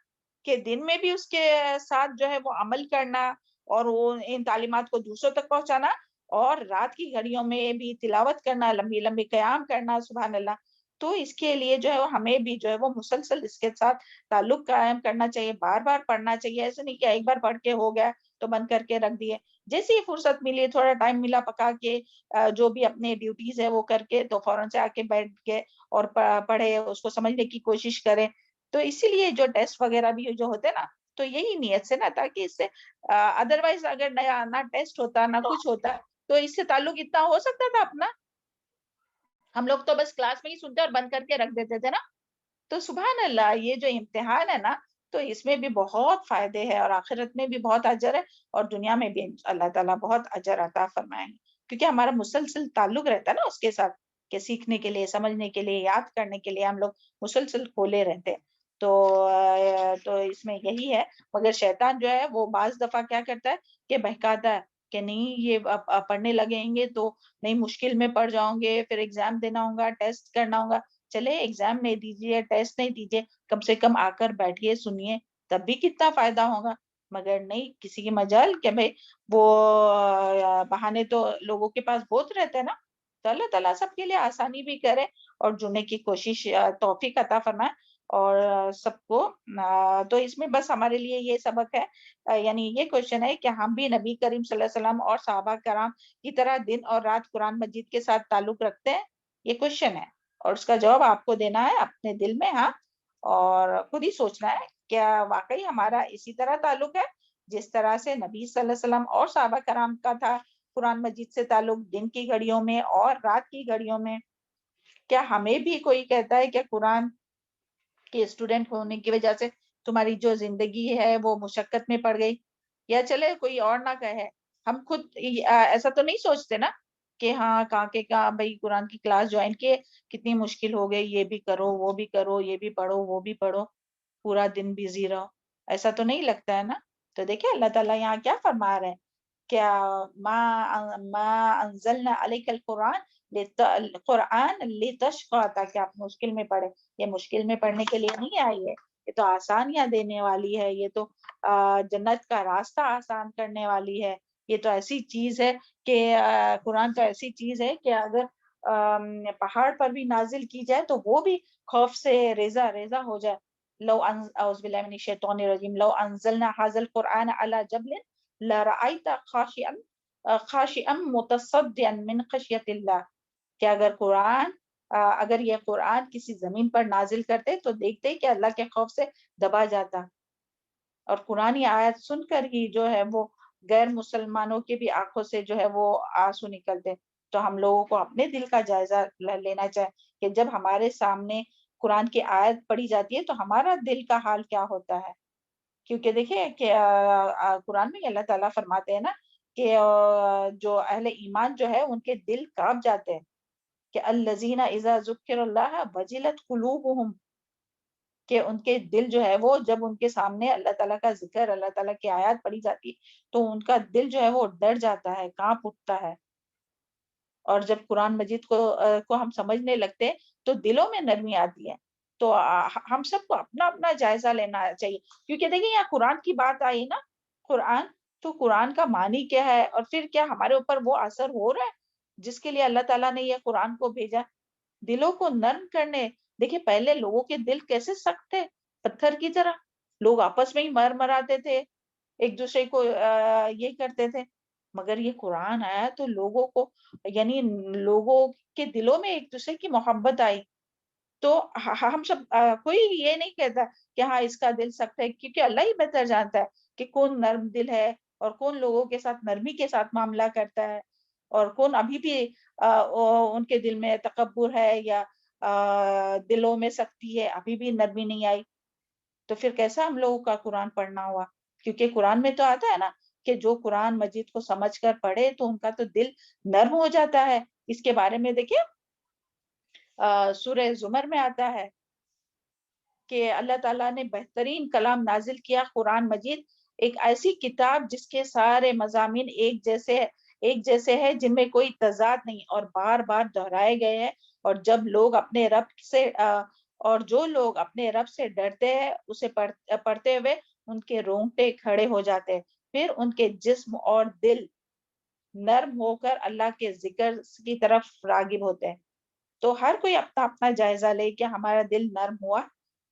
کہ دن میں بھی اس کے ساتھ جو ہے وہ عمل کرنا, اور وہ ان تعلیمات کو دوسروں تک پہنچانا, اور رات کی گھڑیوں میں بھی تلاوت کرنا, لمبی لمبی قیام کرنا. سبحان اللہ. تو اس کے لیے جو ہے ہمیں بھی جو ہے وہ مسلسل اس کے ساتھ تعلق قائم کرنا چاہیے, بار بار پڑھنا چاہیے. ایسے نہیں کہ ایک بار پڑھ کے ہو گیا تو بند کر کے رکھ دیے. جیسے ہی فرصت ملی, تھوڑا ٹائم ملا پکا کے, جو بھی اپنے ڈیوٹیز ہے وہ کر کے, تو فوراً سے آ کے بیٹھ کے اور پڑھے, اس کو سمجھنے کی کوشش کریں. تو اسی لیے جو ٹیسٹ وغیرہ بھی جو ہوتے نا, تو یہی نیت سے نا, تاکہ اس سے ادروائز اگر نہ ٹیسٹ ہوتا نہ کچھ ہوتا تو اس سے تعلق اتنا ہو سکتا تھا اپنا. ہم لوگ تو بس کلاس میں ہی سنتے اور بند کر کے رکھ دیتے تھے نا. تو سبحان اللہ, یہ جو امتحان ہے نا, تو اس میں بھی بہت فائدے ہیں, اور آخرت میں بھی بہت اجر ہے, اور دنیا میں بھی اللہ تعالیٰ بہت اجر عطا فرمائیں گے, کیونکہ ہمارا مسلسل تعلق رہتا ہے نا اس کے ساتھ, کہ سیکھنے کے لیے, سمجھنے کے لیے, یاد کرنے کے لیے ہم لوگ مسلسل کھولے رہتے ہیں. تو اس میں یہی ہے. مگر شیطان جو ہے وہ بعض دفعہ کیا کرتا ہے کہ بہکاتا ہے کہ نہیں یہ پڑھنے لگیں گے تو نہیں مشکل میں پڑ جاؤں گے, پھر ایگزام دینا ہوگا, ٹیسٹ کرنا ہوگا. چلے ایگزام نہیں دیجیے, ٹیسٹ نہیں دیجیے, کم سے کم آ کر بیٹھیے, سنیے, تب بھی کتنا فائدہ ہوگا. مگر نہیں, کسی کی مجال کہ بھائی وہ بہانے تو لوگوں کے پاس بہت رہتے ہیں نا. تو اللہ تعالیٰ سب کے لیے آسانی بھی کرے اور جڑنے کی کوشش توفیق عطا فرمائے اور سب کو. تو اس میں بس ہمارے لیے یہ سبق ہے, یعنی یہ کوشچن ہے کہ ہم بھی نبی کریم صلی اللہ علیہ وسلم اور صحابہ کرام کی طرح دن اور رات قرآن مجید کے ساتھ تعلق رکھتے ہیں. یہ کوشچن ہے اور اس کا جواب آپ کو دینا ہے اپنے دل میں, ہاں, اور خود ہی سوچنا ہے کیا واقعی ہمارا اسی طرح تعلق ہے جس طرح سے نبی صلی اللہ علیہ وسلم اور صحابہ کرام کا تھا قرآن مجید سے تعلق دن کی گھڑیوں میں اور رات کی گھڑیوں میں. کیا ہمیں بھی کوئی کہتا ہے کہ قرآن کے اسٹوڈنٹ ہونے کی وجہ سے تمہاری جو زندگی ہے وہ مشقت میں پڑ گئی, یا چلے کوئی اور نہ کہے, ہم خود ایسا تو نہیں سوچتے نا کہ ہاں کہاں بھائی قرآن کی کلاس جوائن کیے کتنی مشکل ہو گئی, یہ بھی کرو وہ بھی کرو, یہ بھی پڑھو وہ بھی پڑھو, پورا دن بزی رہو, ایسا تو نہیں لگتا ہے نا. تو دیکھیں اللہ تعالیٰ یہاں کیا فرما رہے ہیں, کیا ما انزلنا علیک القرآن لتشقى, تاکہ آپ مشکل میں پڑھیں. یہ مشکل میں پڑھنے کے لیے نہیں آئی ہے, یہ تو آسانیاں دینے والی ہے, یہ تو جنت کا راستہ آسان کرنے والی ہے. یہ تو ایسی چیز ہے کہ قرآن تو ایسی چیز ہے کہ اگر پہاڑ پر بھی نازل کی جائے تو وہ بھی خوف سے ریزہ ریزہ ہو جائے. اعوذ باللہ من الشیطان الرجیم, لو انزلنا هذا القرآن على جبل لرأيت خاشعا متصدعا من خشیۃ اللہ, کہ اگر یہ قرآن کسی زمین پر نازل کرتے تو دیکھتے کہ اللہ کے خوف سے دبا جاتا. اور قرآن آیت سن کر ہی جو ہے وہ غیر مسلمانوں کے بھی آنکھوں سے جو ہے وہ آنسو نکلتے. تو ہم لوگوں کو اپنے دل کا جائزہ لینا چاہے کہ جب ہمارے سامنے قرآن کی آیت پڑھی جاتی ہے تو ہمارا دل کا حال کیا ہوتا ہے. کیونکہ دیکھیں کہ قرآن میں اللہ تعالیٰ فرماتے ہیں نا کہ جو اہل ایمان جو ہے ان کے دل کانپ جاتے ہیں, کہ الذین اذا ذکر اللہ وجلت قلوبہم, کہ ان کے دل جو ہے وہ جب ان کے سامنے اللہ تعالیٰ کا ذکر, اللہ تعالیٰ کی آیات پڑھی جاتی تو ان کا دل جو ہے وہ ڈر جاتا ہے, کانپ اٹھتا ہے. اور جب قرآن مجید کو ہم سمجھنے لگتے تو دلوں میں نرمی آتی ہے. تو ہم سب کو اپنا اپنا جائزہ لینا چاہیے, کیونکہ دیکھیں یہاں قرآن کی بات آئی نا, قرآن تو قرآن کا معنی کیا ہے اور پھر کیا ہمارے اوپر وہ اثر ہو رہا ہے جس کے لیے اللہ تعالیٰ نے یہ قرآن کو بھیجا, دلوں کو نرم کرنے. دیکھیں پہلے لوگوں کے دل کیسے سخت تھے, پتھر کی طرح, لوگ آپس میں ہی مراتے تھے, ایک دوسرے کو یہ کرتے تھے. مگر یہ قرآن آیا تو لوگوں کو, یعنی لوگوں کے دلوں میں ایک دوسرے کی محبت آئی. تو ہم سب کوئی یہ نہیں کہتا کہ ہاں اس کا دل سخت ہے, کیونکہ اللہ ہی بہتر جانتا ہے کہ کون نرم دل ہے اور کون لوگوں کے ساتھ نرمی کے ساتھ معاملہ کرتا ہے, اور کون ابھی بھی ان کے دل میں تکبر ہے یا دلوں میں سختی ہے, ابھی بھی نرمی نہیں آئی. تو پھر کیسا ہم لوگوں کا قرآن پڑھنا ہوا, کیونکہ قرآن میں تو آتا ہے نا کہ جو قرآن مجید کو سمجھ کر پڑھے تو ان کا تو دل نرم ہو جاتا ہے. اس کے بارے میں دیکھیں سورہ زمر میں آتا ہے کہ اللہ تعالیٰ نے بہترین کلام نازل کیا قرآن مجید, ایک ایسی کتاب جس کے سارے مضامین ایک جیسے ہے, جن میں کوئی تضاد نہیں اور بار بار دہرائے گئے ہیں. اور جو لوگ اپنے رب سے ڈرتے ہیں اسے پڑھتے ہوئے ان کے رونگٹے کھڑے ہو جاتے ہیں, پھر ان کے جسم اور دل نرم ہو کر اللہ کے ذکر کی طرف راغب ہوتے ہیں. تو ہر کوئی اپنا اپنا جائزہ لے کہ ہمارا دل نرم ہوا,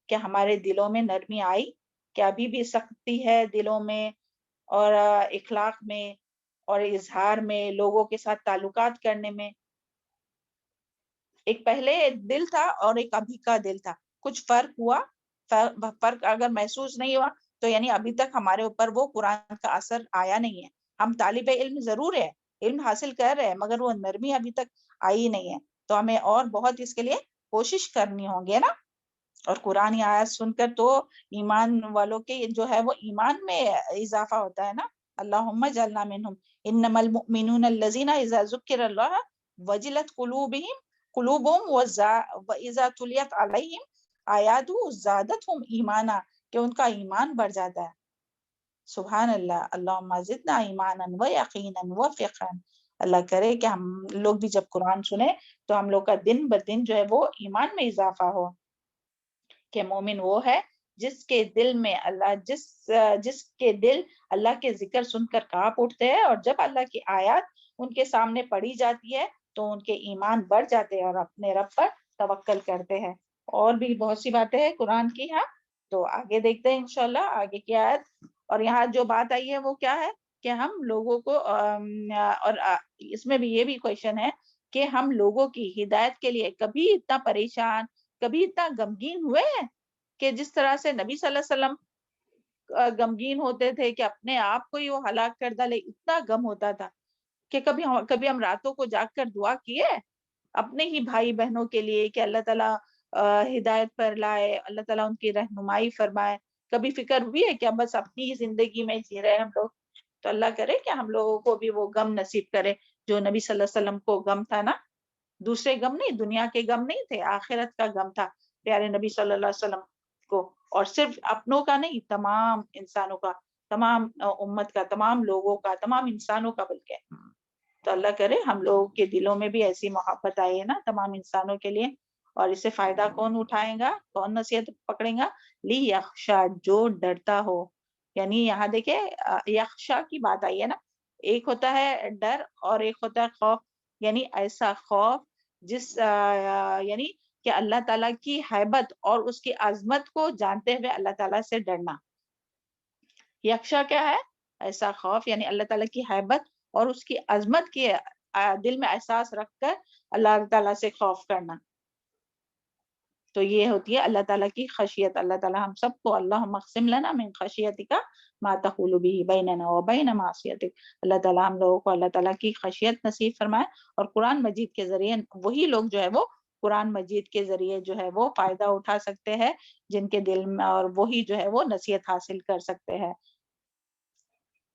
کہ ہمارے دلوں میں نرمی آئی, کہ ابھی بھی سختی ہے دلوں میں اور اخلاق میں اور اظہار میں, لوگوں کے ساتھ تعلقات کرنے میں. ایک پہلے دل تھا اور ایک ابھی کا دل تھا, کچھ فرق ہوا, فرق اگر محسوس نہیں ہوا تو یعنی ابھی تک ہمارے اوپر وہ قرآن کا اثر آیا نہیں ہے. ہم طالب علم ضرور ہے, علم حاصل کر رہے ہیں, مگر وہ نرمی ابھی تک آئی نہیں ہے. تو ہمیں اور بہت اس کے لیے کوشش کرنی ہوگی نا. اور قرآن آیات سن کر تو ایمان والوں کے جو ہے وہ ایمان میں اضافہ ہوتا ہے نا. اللہم اجعلنا منہم, انما المؤمنون الذین اذا ذکر اللہ وجلت قلوبہم واذا تلیت علیہم آیاتہ زادتہم ایمانا، کہ ان کا ایمان بڑھ جاتا ہے. سبحان اللہ. اللہم زدنا ایمانا و یقینا و فقہا. اللہ کرے کہ ہم لوگ بھی جب قرآن سنیں تو ہم لوگ کا دن بدن جو ہے وہ ایمان میں اضافہ ہو. کہ مومن وہ ہے جس کے دل میں اللہ جس کے دل اللہ کے ذکر سن کر کانپ اٹھتے ہیں، اور جب اللہ کی آیات ان کے سامنے پڑھی جاتی ہے تو ان کے ایمان بڑھ جاتے ہیں اور اپنے رب پر توکل کرتے ہیں. اور بھی بہت سی باتیں ہیں قرآن کی. ہاں تو آگے دیکھتے ہیں انشاءاللہ آگے کی آیت. اور یہاں جو بات آئی ہے وہ کیا ہے کہ ہم لوگوں کو اور اس میں بھی یہ بھی کویشچن ہے کہ ہم لوگوں کی ہدایت کے لیے کبھی اتنا پریشان، کبھی اتنا غمگین ہوئے ہیں کہ جس طرح سے نبی صلی اللہ علیہ وسلم غمگین ہوتے تھے کہ اپنے آپ کو ہی وہ ہلاک کر ڈالے، اتنا غم ہوتا تھا کہ کبھی ہم راتوں کو جاگ کر دعا کیے اپنے ہی بھائی بہنوں کے لیے کہ اللہ تعالیٰ ہدایت پر لائے، اللہ تعالیٰ ان کی رہنمائی فرمائے. کبھی فکر ہوئی ہے کہ بس اپنی ہی زندگی میں جی رہے ہم لوگ؟ تو اللہ کرے کہ ہم لوگوں کو بھی وہ غم نصیب کرے جو نبی صلی اللہ علیہ وسلم کو غم تھا نا. دوسرے غم نہیں، دنیا کے غم نہیں تھے، آخرت کا غم تھا پیارے نبی صلی اللہ علیہ وسلم کو. اور صرف اپنوں کا نہیں، تمام انسانوں کا، تمام امت کا، تمام لوگوں کا، تمام انسانوں کا بلکہ. تو اللہ کرے ہم لوگوں کے دلوں میں بھی ایسی محبت آئی ہے نا تمام انسانوں کے لیے. اور اسے فائدہ کون اٹھائے گا، کون نصیحت پکڑے گا؟ لی یخشا، جو ڈرتا ہو. یعنی یہاں دیکھیں یخشا کی بات آئی ہے نا. ایک ہوتا ہے ڈر اور ایک ہوتا ہے خوف. یعنی ایسا خوف یعنی کہ اللہ تعالیٰ کی ہیبت اور اس کی عظمت کو جانتے ہوئے اللہ تعالیٰ سے ڈرنا. یخشا کیا ہے؟ ایسا خوف، یعنی اللہ تعالیٰ کی ہیبت اور اس کی عظمت کی دل میں احساس رکھ کر اللہ تعالیٰ سے خوف کرنا. تو یہ ہوتی ہے اللہ تعالیٰ کی خشیت. اللہ تعالیٰ ہم سب کو اللہم اقسم لنا من خشیتک ما تحول به بیننا وبین معصیتک. اللہ تعالیٰ ہم لوگوں کو اللہ تعالیٰ کی خشیت نصیب فرمائے. اور قرآن مجید کے ذریعے وہی لوگ جو ہے وہ قرآن مجید کے ذریعے جو ہے وہ فائدہ اٹھا سکتے ہیں جن کے دل میں، اور وہی جو ہے وہ نصیحت حاصل کر سکتے ہیں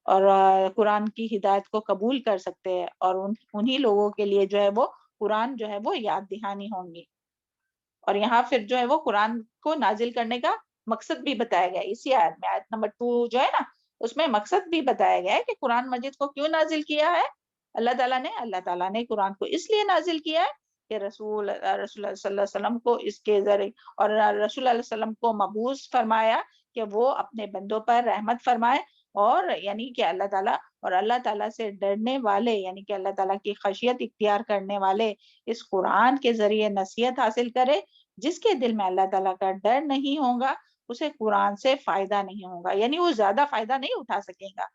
اور قرآن کی ہدایت کو قبول کر سکتے ہیں. اور انہی لوگوں کے لیے جو ہے وہ قرآن جو ہے وہ یاد دہانی ہوں گی. اور یہاں پھر جو ہے وہ قرآن کو نازل کرنے کا مقصد بھی بتایا گیا اسی آیت میں. آیت نمبر 2 جو ہے نا اس میں مقصد بھی بتایا گیا ہے کہ قرآن مجید کو کیوں نازل کیا ہے اللہ تعالیٰ نے قرآن کو اس لیے نازل کیا ہے کہ رسول اللہ صلی اللہ علیہ وسلم کو اس کے ذریعے، اور رسول اللہ صلی اللہ علیہ وسلم کو مبعوث فرمایا کہ وہ اپنے بندوں پر رحمت فرمائے. اور یعنی کہ اللہ تعالیٰ سے ڈرنے والے، یعنی کہ اللہ تعالیٰ کی خشیت اختیار کرنے والے اس قرآن کے ذریعے نصیحت حاصل کرے. جس کے دل میں اللہ تعالیٰ کا ڈر نہیں ہوگا اسے قرآن سے فائدہ نہیں ہوگا، یعنی وہ زیادہ فائدہ نہیں اٹھا سکے گا.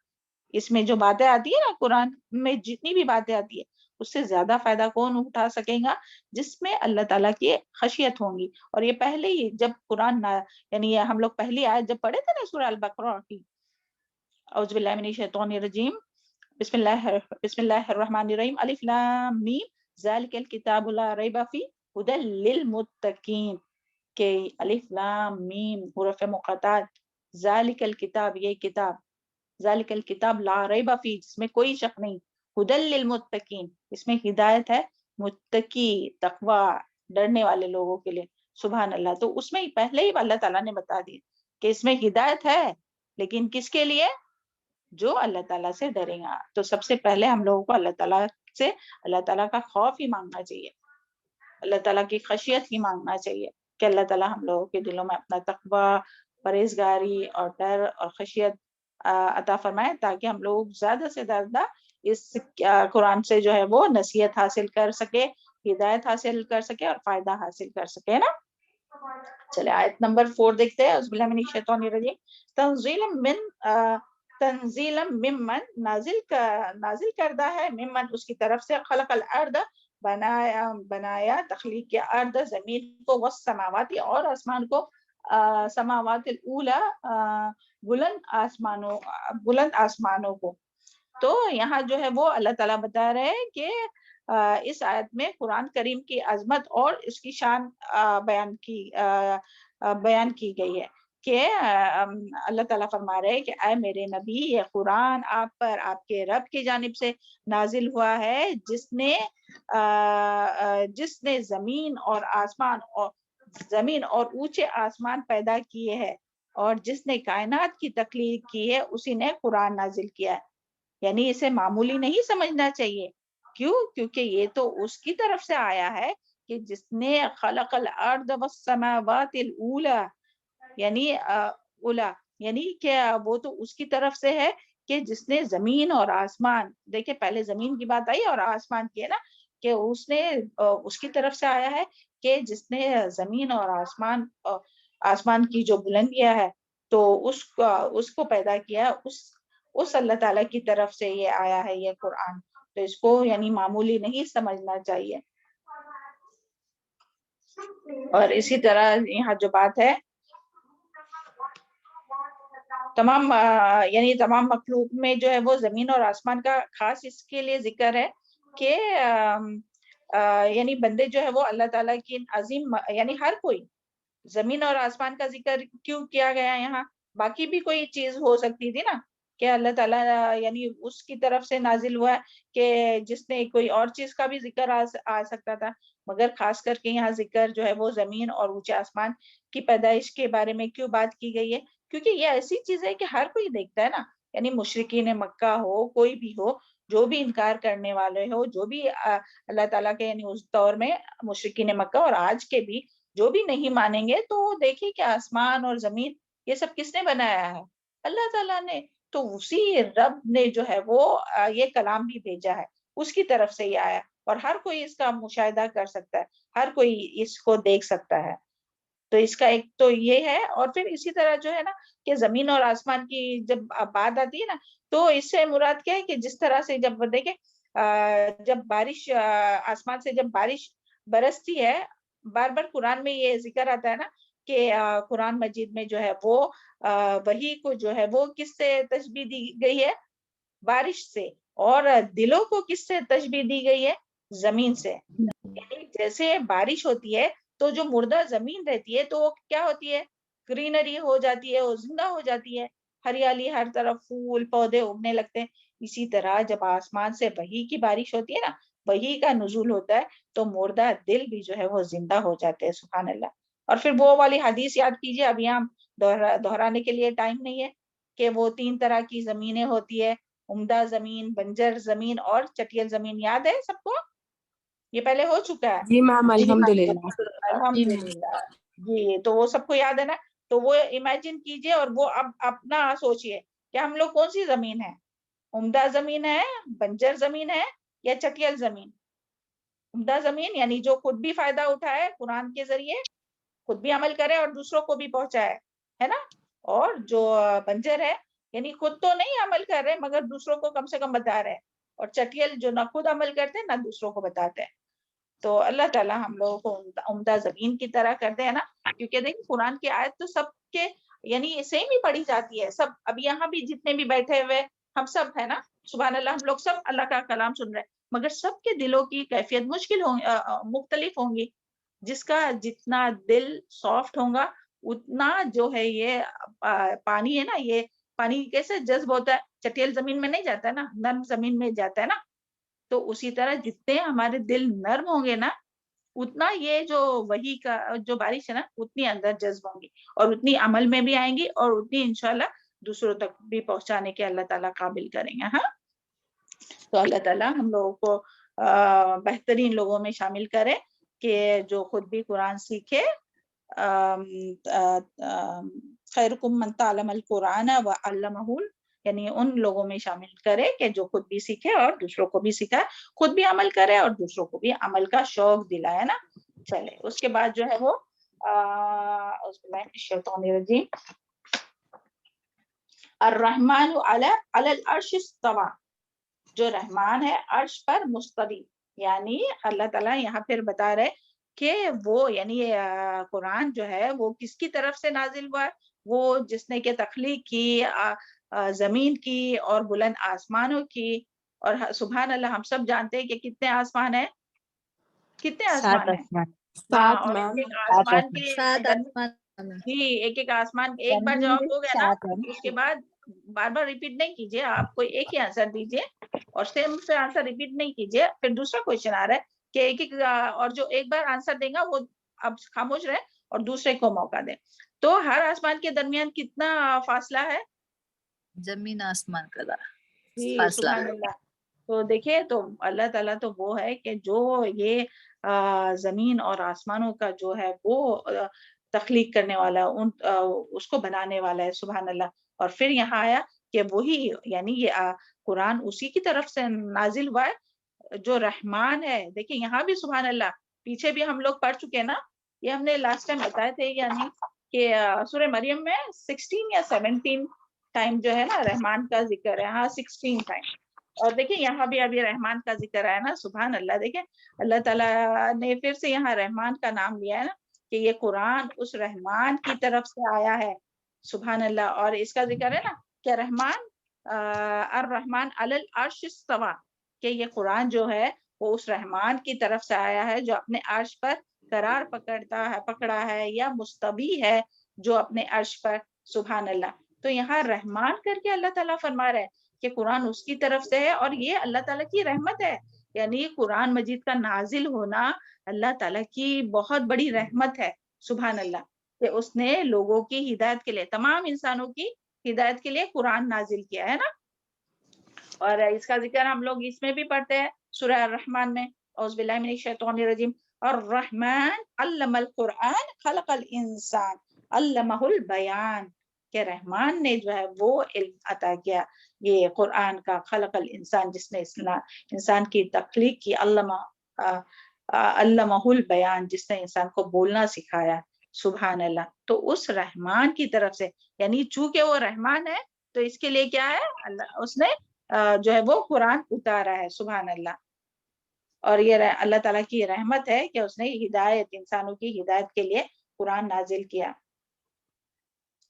اس میں جو باتیں آتی ہے نا قرآن میں جتنی بھی باتیں آتی ہے اس سے زیادہ فائدہ کون اٹھا سکے گا؟ جس میں اللہ تعالیٰ کی خشیت ہوں گی. اور یہ پہلے ہی جب قرآن یعنی ہم لوگ پہلی آیت جب پڑھے تھے نا سورہ البقرہ کی، اعوذ باللہ من الشیطان الرجیم، بسم اللہ الرحمن الرحیم، الف لام میم ذالک الکتاب لا ریب فیہ ھدی للمتقین. کہ الف لام میم حروف مقطعات، ذالک الکتاب یہ کتاب، ذالک الکتاب لا ریب فیہ جس میں کوئی شک نہیں، ھدی للمتقین اس میں ہدایت ہے متقی تقوی ڈرنے والے لوگوں کے لیے. سبحان اللہ. تو اس میں پہلے ہی اللہ تعالیٰ نے بتا دیا کہ اس میں ہدایت ہے، لیکن کس کے لیے؟ جو اللہ تعالیٰ سے ڈرے گا. تو سب سے پہلے ہم لوگوں کو اللہ تعالیٰ سے اللہ تعالیٰ کا خوف ہی مانگنا چاہیے، اللہ تعالیٰ کی خشیت ہی مانگنا چاہیے کہ اللہ تعالیٰ ہم لوگوں کے دلوں میں اپنا تقوی، پرہیزگاری اور ڈر اور خشیت عطا فرمائے تاکہ ہم لوگ زیادہ سے زیادہ اس قرآن سے جو ہے وہ نصیحت حاصل کر سکے، ہدایت حاصل کر سکے اور فائدہ حاصل کر سکے نا. چلے آیت نمبر 4 دیکھتے ہیں. اعوذ باللہ من الشیطان الرجیم، تنزیلا ممن نازل کردہ ہے، ممن اس کی طرف سے، خلق الارض بنایا تخلیق کے ارض زمین کو، والسماوات اور آسمان کو، سماوات الاولی بلند آسمانوں کو. تو یہاں جو ہے وہ اللہ تعالیٰ بتا رہے ہیں کہ اس آیت میں قرآن کریم کی عظمت اور اس کی شان بیان کی گئی ہے کہ اللہ تعالیٰ فرما رہے ہیں کہ اے میرے نبی یہ قرآن آپ پر آپ کے رب کی جانب سے نازل ہوا ہے جس نے زمین اور آسمان اور زمین اور اونچے آسمان پیدا کیے ہیں اور جس نے کائنات کی تخلیق کی ہے اسی نے قرآن نازل کیا ہے. یعنی اسے معمولی نہیں سمجھنا چاہیے. کیوں؟ کیونکہ یہ تو اس کی طرف سے آیا ہے کہ جس نے خلق الارض والسماوات الاولی، یعنی اولا، یعنی کہ وہ تو اس کی طرف سے ہے کہ جس نے زمین اور آسمان، دیکھیں پہلے زمین کی بات آئی اور آسمان کی ہے نا، کہ اس نے اس کی طرف سے آیا ہے کہ جس نے زمین اور آسمان کی جو بلندیاں ہے تو اس کو پیدا کیا، اس اللہ تعالیٰ کی طرف سے یہ آیا ہے یہ قرآن. تو اس کو یعنی معمولی نہیں سمجھنا چاہیے. اور اسی طرح یہاں جو بات ہے تمام یعنی تمام مخلوق میں جو ہے وہ زمین اور آسمان کا خاص اس کے لیے ذکر ہے کہ یعنی بندے جو ہے وہ اللہ تعالیٰ کی عظیم، یعنی ہر کوئی زمین اور آسمان کا ذکر کیوں کیا گیا یہاں؟ باقی بھی کوئی چیز ہو سکتی تھی نا کہ اللہ تعالیٰ یعنی اس کی طرف سے نازل ہوا کہ جس نے کوئی اور چیز کا بھی ذکر آ سکتا تھا، مگر خاص کر کے یہاں ذکر جو ہے وہ زمین اور اونچے آسمان کی پیدائش کے بارے میں کیوں بات کی گئی ہے؟ کیونکہ یہ ایسی چیز ہے کہ ہر کوئی دیکھتا ہے نا، یعنی مشرکین مکہ ہو، کوئی بھی ہو، جو بھی انکار کرنے والے ہو، جو بھی اللہ تعالیٰ کے یعنی اس دور میں مشرکین مکہ اور آج کے بھی جو بھی نہیں مانیں گے تو دیکھیں کہ آسمان اور زمین یہ سب کس نے بنایا ہے؟ اللہ تعالیٰ نے. تو اسی رب نے جو ہے وہ یہ کلام بھی بھیجا ہے، اس کی طرف سے یہ آیا اور ہر کوئی اس کا مشاہدہ کر سکتا ہے، ہر کوئی اس کو دیکھ سکتا ہے. تو اس کا ایک تو یہ ہے. اور پھر اسی طرح جو ہے نا کہ زمین اور آسمان کی جب بات آتی ہے نا تو اس سے مراد کیا ہے کہ جس طرح سے جب دیکھیں جب بارش آسمان سے جب بارش برستی ہے، بار بار قرآن میں یہ ذکر آتا ہے نا کہ قرآن مجید میں جو ہے وہ وحی کو جو ہے وہ کس سے تشبیہ دی گئی ہے؟ بارش سے. اور دلوں کو کس سے تشبیہ دی گئی ہے؟ زمین سے. یعنی جیسے بارش ہوتی ہے تو جو مردہ زمین رہتی ہے تو وہ کیا ہوتی ہے؟ گرینری ہو جاتی ہے، وہ زندہ ہو جاتی ہے، ہریالی ہر طرف، پھول پودے اگنے لگتے ہیں. اسی طرح جب آسمان سے وحی کی بارش ہوتی ہے نا، وحی کا نزول ہوتا ہے تو مردہ دل بھی جو ہے وہ زندہ ہو جاتے ہیں. سبحان اللہ. اور پھر وہ والی حدیث یاد کیجئے، ابھی ہم دہرانے کے لیے ٹائم نہیں ہے، کہ وہ 3 طرح کی زمینیں ہوتی ہے، عمدہ زمین، بنجر زمین اور چٹیل زمین. یاد ہے سب کو؟ یہ پہلے ہو چکا ہے. جی میم الحمدللہ. الحمدللہ. جی تو وہ سب کو یاد ہے نا. تو وہ امیجن کیجئے اور وہ اب اپنا سوچئے کہ ہم لوگ کون سی زمین ہے؟ عمدہ زمین ہے، بنجر زمین ہے یا چٹیل زمین؟ عمدہ زمین یعنی جو خود بھی فائدہ اٹھائے قرآن کے ذریعے، خود بھی عمل کرے اور دوسروں کو بھی پہنچائے، ہے نا. اور جو بنجر ہے یعنی خود تو نہیں عمل کر رہے مگر دوسروں کو کم سے کم بتا رہے ہیں. اور چٹیل جو نہ خود عمل کرتے ہیں نہ دوسروں کو بتاتے ہیں. تو اللہ تعالیٰ ہم لوگوں کو عمدہ زمین کی طرح کرتے ہیں نا. کیونکہ دیکھیں قرآن کی آیت تو سب کے یعنی سیم ہی پڑھی جاتی ہے. سب اب یہاں بھی جتنے بھی بیٹھے ہوئے ہم سب ہے نا، سبحان اللہ، ہم لوگ سب اللہ کا کلام سن رہے ہیں، مگر سب کے دلوں کی کیفیت مختلف ہوں گی. جس کا جتنا دل سافٹ ہوگا اتنا جو ہے یہ پانی ہے نا، یہ پانی کیسے جذب ہوتا ہے؟ چٹیل زمین میں نہیں جاتا ہے نا، نرم زمین میں جاتا ہے نا. تو اسی طرح جتنے ہمارے دل نرم ہوں گے نا اتنا یہ جو وحی کا جو بارش ہے نا اتنی اندر جذب ہوں گی اور اتنی عمل میں بھی آئیں گی اور اتنی انشاءاللہ دوسروں تک بھی پہنچانے کے اللہ تعالیٰ قابل کریں گے. ہاں تو اللہ تعالیٰ ہم لوگوں کو بہترین لوگوں میں شامل کرے کہ جو خود بھی قرآن سیکھے. خیرکم من تعلم القرآن وعلمہ، یعنی ان لوگوں میں شامل کرے کہ جو خود بھی سیکھے اور دوسروں کو بھی سکھائے، خود بھی عمل کرے اور دوسروں کو بھی عمل کا شوق دلائے نا. چلے اس کے بعد جو ہے وہ الشیطان الرجیم، الرحمن علی العرش استوى، جو رحمان ہے عرش پر مستوی. یعنی اللہ تعالیٰ یہاں پھر بتا رہے کہ وہ یعنی قرآن جو ہے وہ کس کی طرف سے نازل ہوا ہے؟ وہ جس نے کہ تخلیق کی زمین کی اور بلند آسمانوں کی. اور سبحان اللہ ہم سب جانتے ہیں کہ کتنے آسمان ہیں؟ کتنے آسمان ہیں؟ 7 اور میم. ایک آسمان کے 7 آسمان جی ایک آسمان ایک بار جواب ہو گیا نا اس کے بعد بار بار ریپیٹ نہیں کیجیے. آپ کوئی ایک ہی آنسر دیجیے اور سیم سے آنسر ریپیٹ نہیں کیجیے. پھر دوسرا کوشچن آ رہا ہے کہ ایک اور جو ایک بار آنسر دے گا وہ اب خاموش رہے اور دوسرے کو موقع دیں. تو ہر آسمان کے درمیان کتنا فاصلہ ہے؟ زمین آسمان کا جی فاصلہ. سبحان اللہ. تو دیکھیں تو اللہ تعالیٰ تو وہ ہے کہ جو یہ زمین اور آسمانوں کا جو ہے وہ تخلیق کرنے والا اس کو بنانے والا ہے سبحان اللہ. اور پھر یہاں آیا کہ وہی یعنی یہ قرآن اسی کی طرف سے نازل ہوا ہے جو رحمان ہے. دیکھیں یہاں بھی سبحان اللہ پیچھے بھی ہم لوگ پڑھ چکے نا, یہ ہم نے لاسٹ ٹائم بتائے تھے یعنی کہ سورہ مریم میں 16 یا 17 ٹائم جو ہے نا رحمان کا ذکر ہے. ہاں 16 ٹائم. اور دیکھیں یہاں بھی ابھی رحمان کا ذکر ہے نا سبحان اللہ. دیکھیں اللہ تعالیٰ نے پھر سے یہاں رحمان کا نام لیا ہے نا کہ یہ قرآن اس رحمان کی طرف سے آیا ہے سبحان اللہ. اور اس کا ذکر ہے نا کہ رحمان الرحمن علی العرش استوى, کہ یہ قرآن جو ہے وہ اس رحمان کی طرف سے آیا ہے جو اپنے عرش پر قرار پکڑا ہے یا مستوی ہے جو اپنے عرش پر سبحان اللہ. تو یہاں رحمان کر کے اللہ تعالیٰ فرما رہے ہیں کہ قرآن اس کی طرف سے ہے اور یہ اللہ تعالیٰ کی رحمت ہے. یعنی قرآن مجید کا نازل ہونا اللہ تعالیٰ کی بہت بڑی رحمت ہے سبحان اللہ, کہ اس نے لوگوں کی ہدایت کے لیے, تمام انسانوں کی ہدایت کے لیے قرآن نازل کیا ہے نا. اور اس کا ذکر ہم لوگ اس میں بھی پڑھتے ہیں سورہ الرحمن میں, اعوذ باللہ من الشیطان الرجیم, الرحمن علم القرآن خلق الانسان علمہ البیان, کہ رحمان نے جو ہے وہ علم عطا کیا یہ قرآن کا, خلق الانسان جس نے انسان کی تخلیق کی, علمہ البیان جس نے انسان کو بولنا سکھایا سبحان اللہ. تو اس رحمان کی طرف سے یعنی چونکہ وہ رحمان ہے تو اس کے لیے کیا ہے اللہ اس نے جو ہے وہ قرآن اتارا ہے سبحان اللہ. اور یہ اللہ تعالیٰ کی رحمت ہے کہ اس نے ہدایت, انسانوں کی ہدایت کے لیے قرآن نازل کیا.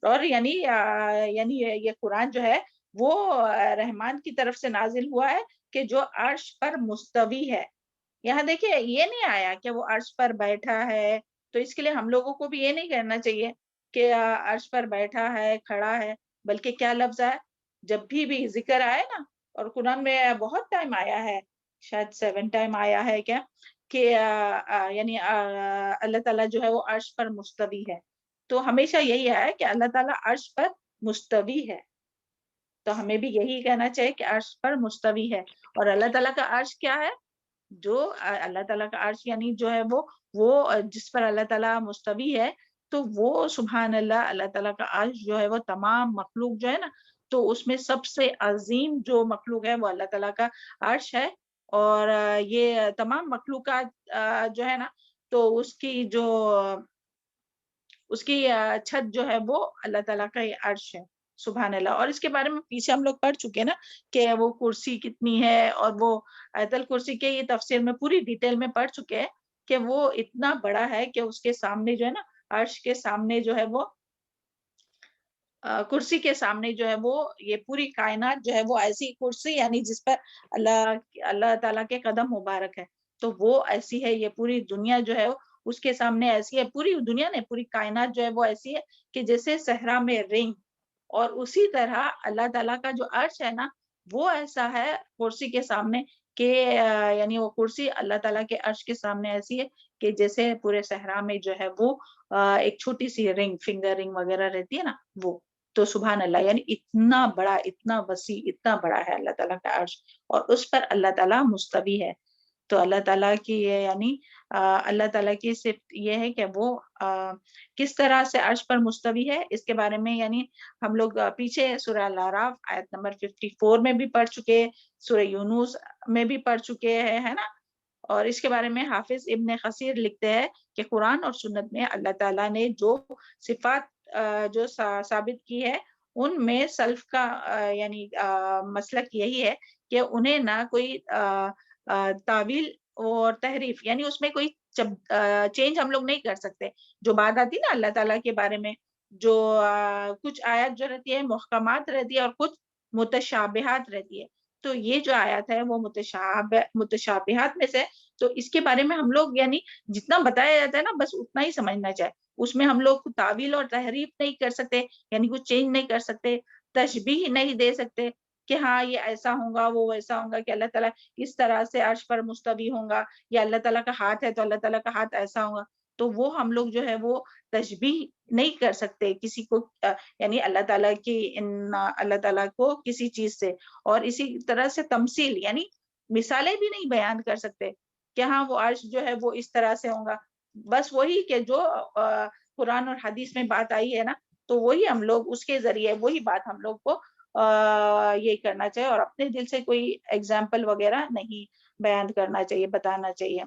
اور یعنی یہ قرآن جو ہے وہ رحمان کی طرف سے نازل ہوا ہے کہ جو عرش پر مستوی ہے. یہاں دیکھیں یہ نہیں آیا کہ وہ عرش پر بیٹھا ہے, تو اس کے لیے ہم لوگوں کو بھی یہ نہیں کرنا چاہیے کہ عرش پر بیٹھا ہے کھڑا ہے, بلکہ کیا لفظ ہے جب بھی ذکر آئے نا, اور قرآن میں بہت ٹائم آیا ہے, شاید 7 ٹائم آیا ہے کیا, کہ یعنی اللہ تعالیٰ جو ہے وہ عرش پر مستوی ہے. تو ہمیشہ یہی ہے کہ اللہ تعالیٰ عرش پر مستوی ہے, تو ہمیں بھی یہی کہنا چاہیے کہ عرش پر مستوی ہے. اور اللہ تعالیٰ کا عرش کیا ہے, جو اللہ تعالیٰ کا عرش یعنی جو ہے وہ جس پر اللہ تعالیٰ مستوی ہے, تو وہ سبحان اللہ اللہ تعالیٰ کا عرش جو ہے وہ تمام مخلوق جو ہے نا, تو اس میں سب سے عظیم جو مخلوق ہے وہ اللہ تعالیٰ کا عرش ہے. اور یہ تمام مخلوقات جو ہے نا تو اس کی چھت جو ہے وہ اللہ تعالیٰ کا یہ عرش ہے سبحان اللہ. اور اس کے بارے میں پیچھے ہم لوگ پڑھ چکے نا کہ وہ کرسی کتنی ہے, اور وہ آیت الکرسی کے یہ تفسیر میں پوری ڈیٹیل میں پڑھ چکے ہیں کہ وہ اتنا بڑا ہے کہ اس کے سامنے جو ہے نا عرش کے سامنے جو ہے وہ کرسی کے سامنے جو ہے وہ یہ پوری کائنات جو ہے وہ ایسی کرسی یعنی جس پر اللہ تعالیٰ کے قدم مبارک ہے, تو وہ ایسی ہے. یہ پوری دنیا جو ہے اس کے سامنے ایسی ہے, پوری دنیا نے پوری کائنات جو ہے وہ ایسی ہے کہ جیسے صحرا میں رنگ. اور اسی طرح اللہ تعالیٰ کا جو عرش ہے نا وہ ایسا ہے کرسی کے سامنے کہ یعنی وہ کرسی اللہ تعالیٰ کے عرش کے سامنے ایسی ہے کہ جیسے پورے صحرا میں جو ہے وہ ایک چھوٹی سی رنگ, فنگر رنگ وغیرہ رہتی ہے نا وہ. تو سبحان اللہ یعنی اتنا بڑا, اتنا وسیع, اتنا بڑا ہے اللہ تعالیٰ کا عرش, اور اس پر اللہ تعالیٰ مستوی ہے. تو اللہ تعالیٰ کی یعنی اللہ تعالیٰ کی صرف یہ ہے کہ وہ کس طرح سے عرش پر مستوی ہے, اس کے بارے میں یعنی ہم لوگ پیچھے سورہ الاعراف آیت نمبر 54 میں بھی پڑھ چکے, سورہ یونس میں بھی پڑھ چکے ہیں ہے نا. اور اس کے بارے میں حافظ ابن کثیر لکھتے ہیں کہ قرآن اور سنت میں اللہ تعالیٰ نے جو صفات جو ثابت کی ہے ان میں سلف کا یعنی مسلک یہی ہے کہ انہیں نہ کوئی تعویل اور تحریف یعنی اس میں کوئی چینج ہم لوگ نہیں کر سکتے. جو بات آتی نا اللہ تعالیٰ کے بارے میں, جو کچھ آیات جو رہتی ہے محکمات رہتی ہے اور کچھ متشابہات رہتی ہے, تو یہ جو آیات ہے وہ متشابہات میں سے, تو اس کے بارے میں ہم لوگ یعنی جتنا بتایا جاتا ہے نا بس اتنا ہی سمجھنا چاہے. اس میں ہم لوگ تعویل اور تحریف نہیں کر سکتے, یعنی کچھ چینج نہیں کر سکتے, تشبیہ نہیں دے سکتے کہ ہاں یہ ایسا ہوگا وہ ویسا ہوگا, کہ اللہ تعالیٰ اس طرح سے عرش پر مستوی ہوگا, یا اللہ تعالیٰ کا ہاتھ ہے تو اللہ تعالیٰ کا ہاتھ ایسا ہوگا. تو وہ ہم لوگ جو ہے وہ تشبیہ نہیں کر سکتے کسی کو، یعنی اللہ تعالیٰ کی اللہ تعالیٰ کو کسی چیز سے، اور اسی طرح سے تمثیل یعنی مثالیں بھی نہیں بیان کر سکتے کہ ہاں وہ عرش جو ہے وہ اس طرح سے ہوگا. بس وہی کہ جو قرآن اور حدیث میں بات آئی ہے نا، تو وہی ہم لوگ اس کے ذریعے وہی بات ہم لوگ کو یہ کرنا چاہیے، اور اپنے دل سے کوئی ایگزامپل وغیرہ نہیں بیان کرنا چاہیے، بتانا چاہیے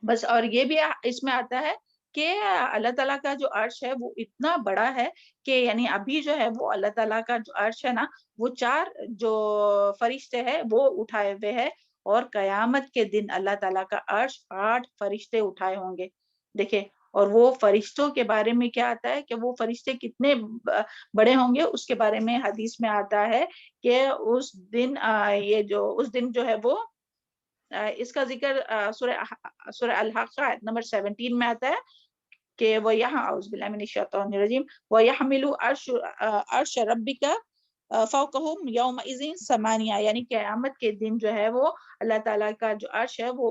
بس. اور یہ بھی اس میں آتا ہے کہ اللہ تعالیٰ کا جو عرش ہے وہ اتنا بڑا ہے کہ یعنی ابھی جو ہے وہ اللہ تعالیٰ کا جو عرش ہے نا، وہ 4 جو فرشتے ہیں وہ اٹھائے ہوئے ہیں، اور قیامت کے دن اللہ تعالیٰ کا عرش 8 فرشتے اٹھائے ہوں گے. دیکھیں، اور وہ فرشتوں کے بارے میں کیا آتا ہے کہ وہ فرشتے کتنے بڑے ہوں گے، اس کے بارے میں حدیث میں آتا ہے کہ اس دن اس دن جو ہے وہ اس کا ذکر سورہ الحاقہ نمبر 17 میں آتا ہے کہ وہ یہاں اعوذ باللہ من الشیطان الرجیم وَيَحْمِلُ عَرْشَ رَبِّكَ فَوْقَهُمْ يَوْمَئِذٍ ثَمَانِيَةٌ، یعنی قیامت کے دن جو ہے وہ اللہ تعالیٰ کا جو عرش ہے وہ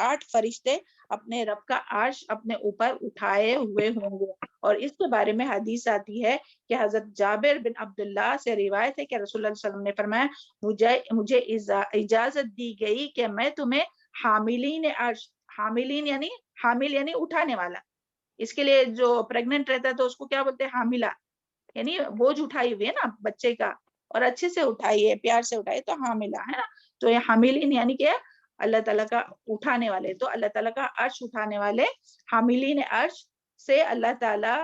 8 فرشتے اپنے رب کا عرش اپنے اوپر اٹھائے ہوئے ہوں گے. اور اس کے بارے میں حدیث آتی ہے کہ حضرت جابر بن عبداللہ سے روایت ہے کہ رسول اللہ صلی اللہ علیہ وسلم نے فرمایا مجھے اجازت دی گئی کہ میں تمہیں حاملین عرش، حاملین یعنی حامل یعنی اٹھانے والا، اس کے لیے جو پریگننٹ رہتا ہے تو اس کو کیا بولتے ہیں، حاملہ، یعنی بوجھ اٹھائی ہوئی ہے نا بچے کا، اور اچھے سے اٹھائیے، پیار سے اٹھائیے تو حاملہ ہے نا. تو یہ حاملین یعنی کہ اللہ تعالیٰ کا اٹھانے والے، تو اللہ تعالیٰ کا عرش اٹھانے والے حاملین عرش سے اللہ تعالیٰ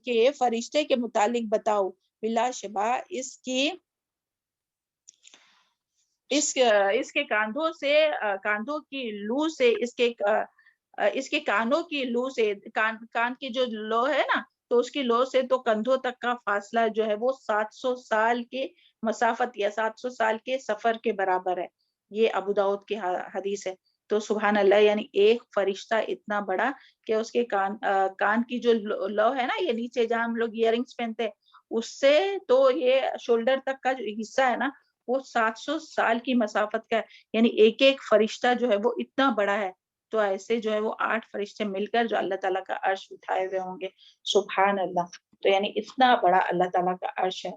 کے فرشتے کے متعلق بتاؤ. بلا شبہ اس کے کاندھوں کی لو سے اس کے کانوں کی لو سے، کان کی جو لو ہے نا، تو اس کی لو سے تو کندھوں تک کا فاصلہ جو ہے وہ 700 سال کے مسافت یا 700 سال کے سفر کے برابر ہے. یہ ابو داؤد کی حدیث ہے. تو سبحان اللہ، یعنی ایک فرشتہ اتنا بڑا کہ اس کے کان کی جو لو ہے نا، یہ نیچے جہاں ہم لوگ ایئر رنگس پہنتے ہیں، اس سے تو یہ شولڈر تک کا جو حصہ ہے نا، وہ 700 سال کی مسافت کا ہے. یعنی ایک ایک فرشتہ جو ہے وہ اتنا بڑا ہے. تو ایسے جو ہے وہ 8 فرشتے مل کر جو اللہ تعالیٰ کا عرش اٹھائے ہوئے ہوں گے. سبحان اللہ. تو یعنی اتنا بڑا اللہ تعالیٰ کا عرش ہے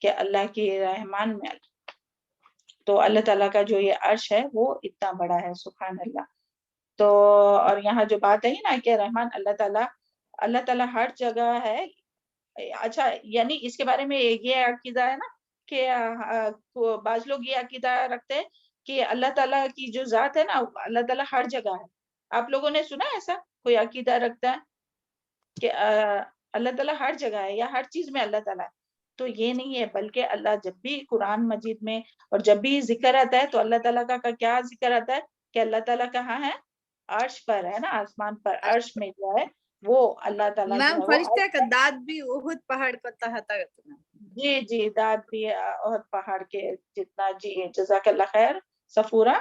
کہ اللہ کی رحمان میں، تو اللہ تعالیٰ کا جو یہ عرش ہے وہ اتنا بڑا ہے. سبحان اللہ. تو اور یہاں جو بات ہے نا کہ رحمان اللہ تعالیٰ ہر جگہ ہے. اچھا، یعنی اس کے بارے میں یہ عقیدہ ہے نا کہ بعض لوگ یہ عقیدہ رکھتے ہیں کہ اللہ تعالیٰ کی جو ذات ہے نا، اللہ تعالیٰ ہر جگہ ہے. آپ لوگوں نے سنا ایسا کوئی عقیدہ رکھتا ہے کہ اللہ تعالیٰ ہر جگہ ہے یا ہر چیز میں اللہ تعالیٰ ہے؟ تو یہ نہیں ہے، بلکہ اللہ جب بھی قرآن مجید میں اور جب بھی ذکر آتا ہے تو اللہ تعالیٰ کا کیا ذکر آتا ہے کہ اللہ تعالیٰ کہاں ہے؟ عرش پر ہے نا، آسمان پر عرش میں جو ہے وہ اللہ تعالیٰ جو میم ہے فرشتے کا دانت بھی احد پہاڑ کو تحت. جی داد بھی احد پہاڑ کے جتنا. جی جزاک اللہ خیر صفورہ.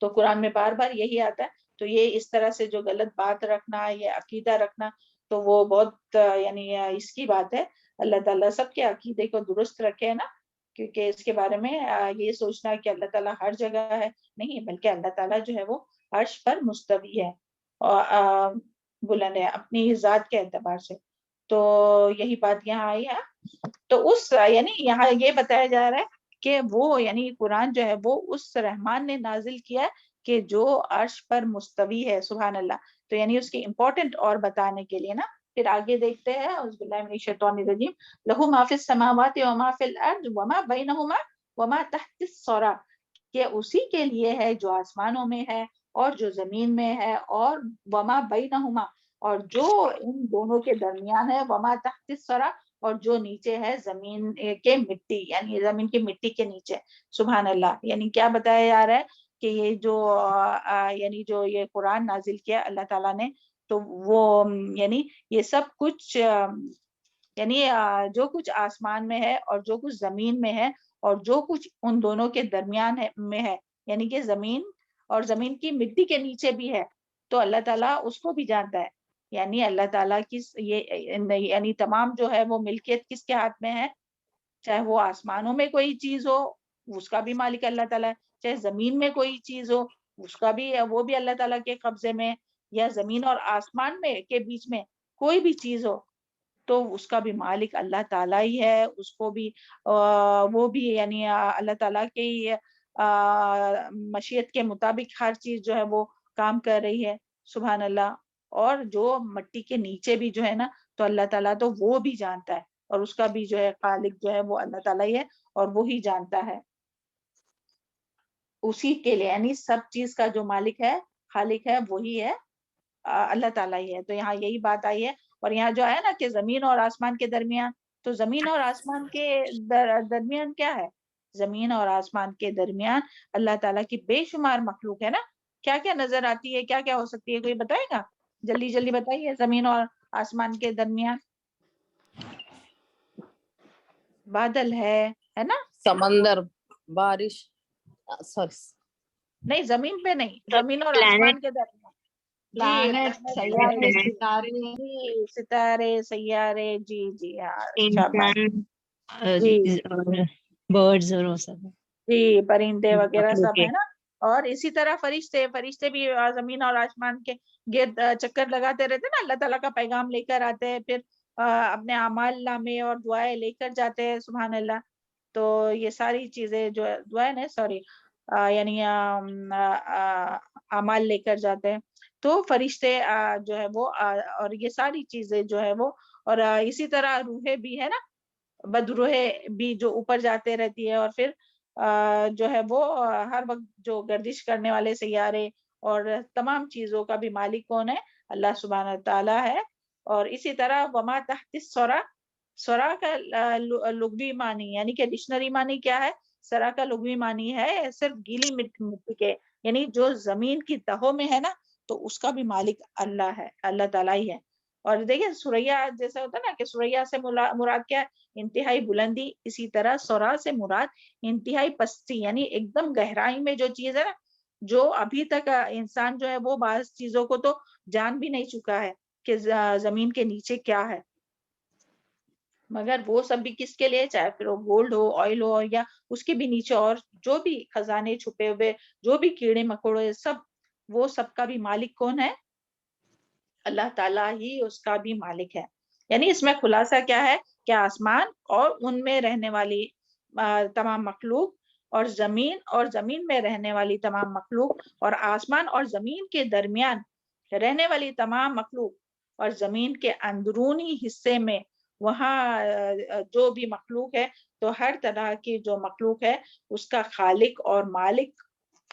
تو قرآن میں بار بار یہی آتا ہے. تو یہ اس طرح سے جو غلط بات رکھنا، یہ عقیدہ رکھنا، تو وہ بہت یعنی اس کی بات ہے. اللہ تعالیٰ سب کے عقیدے کو درست رکھے نا، کیونکہ اس کے بارے میں یہ سوچنا کہ اللہ تعالیٰ ہر جگہ ہے نہیں، بلکہ اللہ تعالیٰ جو ہے وہ عرش پر مستوی ہے اور بلند ہے اپنی ذات کے اعتبار سے. تو یہی بات یہاں آئی ہے. تو یعنی یہاں یہ بتایا جا رہا ہے کہ وہ یعنی قرآن جو ہے وہ اس رحمان نے نازل کیا کہ جو عرش پر مستوی ہے. سبحان اللہ. تو یعنی اس کی امپورٹنٹ اور بتانے کے لیے نا. پھر آگے دیکھتے ہیں اعوذ باللہ من الشیطان الرجیم. لہو ما فی السماوات وما فی الارض وما بینہما وما تحت الثری، کہ اسی کے لیے ہے جو آسمانوں میں ہے اور جو زمین میں ہے، اور وما بینہما، اور جو ان دونوں کے درمیان ہے، وما تحت الثری، اور جو نیچے ہے زمین کے مٹی، یعنی زمین کی مٹی کے نیچے. سبحان اللہ. یعنی کیا بتایا جا رہا ہے کہ یہ جو یعنی جو یہ قرآن نازل کیا اللہ تعالیٰ نے، تو وہ یعنی یہ سب کچھ یعنی جو کچھ آسمان میں ہے اور جو کچھ زمین میں ہے اور جو کچھ ان دونوں کے درمیان میں ہے، یعنی کہ زمین اور زمین کی مٹی کے نیچے بھی ہے، تو اللہ تعالیٰ اس کو بھی جانتا ہے. یعنی اللہ تعالیٰ کی یہ یعنی تمام جو ہے وہ ملکیت کس کے ہاتھ میں ہے؟ چاہے وہ آسمانوں میں کوئی چیز ہو، اس کا بھی مالک اللہ تعالیٰ ہے، چاہے زمین میں کوئی چیز ہو، اس کا بھی، وہ بھی اللہ تعالیٰ کے قبضے میں، یا زمین اور آسمان میں کے بیچ میں کوئی بھی چیز ہو تو اس کا بھی مالک اللہ تعالیٰ ہی ہے. اس کو بھی وہ بھی یعنی اللہ تعالیٰ کے مشیت کے مطابق ہر چیز جو ہے وہ کام کر رہی ہے. سبحان اللہ. اور جو مٹی کے نیچے بھی جو ہے نا تو اللہ تعالیٰ تو وہ بھی جانتا ہے, اور اس کا بھی جو ہے خالق جو ہے وہ اللہ تعالیٰ ہی ہے, اور وہی جانتا ہے. اسی کے لیے یعنی سب چیز کا جو مالک ہے, خالق ہے, وہی ہے, اللہ تعالیٰ ہی ہے. تو یہاں یہی بات آئی ہے. اور یہاں جو ہے نا کہ زمین اور آسمان کے درمیان, تو زمین اور آسمان کے درمیان کیا ہے؟ زمین اور آسمان کے درمیان اللہ تعالیٰ کی بے شمار مخلوق ہے نا. کیا کیا نظر آتی ہے, کیا کیا ہو سکتی ہے, کوئی بتائے گا؟ جلدی جلدی بتائیے. زمین اور آسمان کے درمیان بادل ہے نا. سمندر, بارش, سوری نہیں زمین پہ نہیں, زمین اور آسمان کے درمیان. پلانٹ, سیارے, ستارے, جی ستارے, سیارے, جی جی ہاں شاباش. انسان, برڈز اور وہ سب جی پرندے وغیرہ سب مخلوقیں. ہے نا. اور اسی طرح فرشتے بھی زمین اور آسمان کے گرد چکر لگاتے رہتے نا, اللہ تعالیٰ کا پیغام لے کر آتے ہیں, پھر اپنے اعمال نامے اور دعائیں لے کر جاتے ہیں. سبحان اللہ. تو یہ ساری چیزیں جو دعائیں نا سوری یعنی اعمال لے کر جاتے ہیں. تو فرشتے جو ہے وہ اور یہ ساری چیزیں جو ہے وہ, اور اسی طرح روحیں بھی ہے نا, بدروحیں بھی جو اوپر جاتے رہتی ہے. اور پھر جو ہے وہ ہر وقت جو گردش کرنے والے سیارے اور تمام چیزوں کا بھی مالک کون ہے؟ اللہ سبحانہ تعالیٰ ہے. اور اسی طرح وما تحت الثری, ثری کا لغوی معنی یعنی کہ ڈکشنری معنی کیا ہے؟ ثری کا لغوی معنی ہے صرف گیلی مٹی کے, یعنی جو زمین کی تہوں میں ہے نا تو اس کا بھی مالک اللہ ہے, اللہ تعالیٰ ہی ہے. اور دیکھیں سوریا جیسا ہوتا ہے نا کہ سوریا سے مراد کیا ہے؟ انتہائی بلندی. اسی طرح ثری سے مراد انتہائی پستی, یعنی ایک دم گہرائی میں جو چیز ہے نا, جو ابھی تک انسان جو ہے وہ بعض چیزوں کو تو جان بھی نہیں چکا ہے کہ زمین کے نیچے کیا ہے. مگر وہ سب بھی کس کے لیے, چاہے پھر وہ گولڈ ہو, آئل ہو, یا اس کے بھی نیچے اور جو بھی خزانے چھپے ہوئے, جو بھی کیڑے مکوڑے, سب وہ سب کا بھی مالک کون ہے؟ اللہ تعالیٰ ہی اس کا بھی مالک ہے. یعنی اس میں خلاصہ کیا ہے کہ آسمان اور ان میں رہنے والی تمام مخلوق, اور زمین میں رہنے والی تمام مخلوق, اور آسمان اور زمین کے درمیان رہنے والی تمام مخلوق, اور زمین کے اندرونی حصے میں وہاں جو بھی مخلوق ہے, تو ہر طرح کی جو مخلوق ہے اس کا خالق اور مالک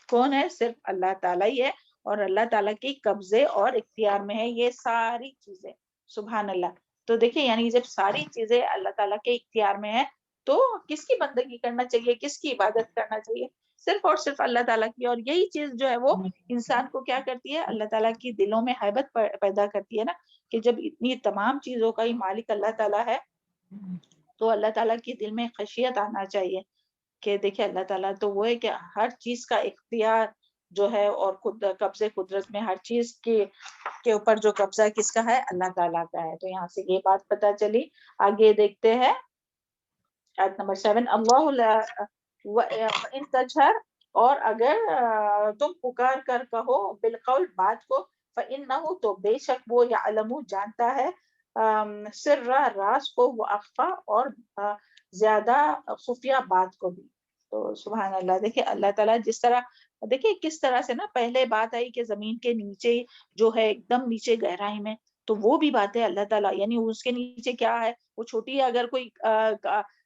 کون ہے؟ صرف اللہ تعالیٰ ہی ہے. اور اللہ تعالیٰ کے قبضے اور اختیار میں ہے یہ ساری چیزیں. سبحان اللہ. تو دیکھیں یعنی جب ساری چیزیں اللہ تعالیٰ کے اختیار میں ہے تو کس کی بندگی کرنا چاہیے, کس کی عبادت کرنا چاہیے؟ صرف اور صرف اللہ تعالیٰ کی. اور یہی چیز جو ہے وہ انسان کو کیا کرتی ہے؟ اللہ تعالیٰ کی دلوں میں حیبت پیدا کرتی ہے نا, کہ جب اتنی تمام چیزوں کا ہی مالک اللہ تعالیٰ ہے تو اللہ تعالیٰ کی دل میں خشیت آنا چاہیے کہ دیکھیں اللہ تعالیٰ تو وہ ہے کہ ہر چیز کا اختیار جو ہے, اور قبضے قدرت میں ہر چیز کے اوپر جو قبضہ کس کا ہے؟ اللہ تعالیٰ کا ہے. تو یہاں سے یہ بات پتہ چلی. آگے دیکھتے ہیں آیت نمبر 7. اللہ ان تجہر, اور اگر تم پکار کر کہو, بالقول بات کو, فإنہ تو بے شک وہ, یعلم جانتا ہے, سر راز کو, وہ اخفا اور زیادہ خفیہ بات کو بھی. تو سبحان اللہ. دیکھیں اللہ تعالیٰ جس طرح, دیکھیں کس طرح سے نا پہلے بات آئی کہ زمین کے نیچے جو ہے ایک دم نیچے گہرائی میں, تو وہ بھی بات ہے اللہ تعالیٰ, یعنی اس کے نیچے کیا ہے وہ چھوٹی ہے. اگر کوئی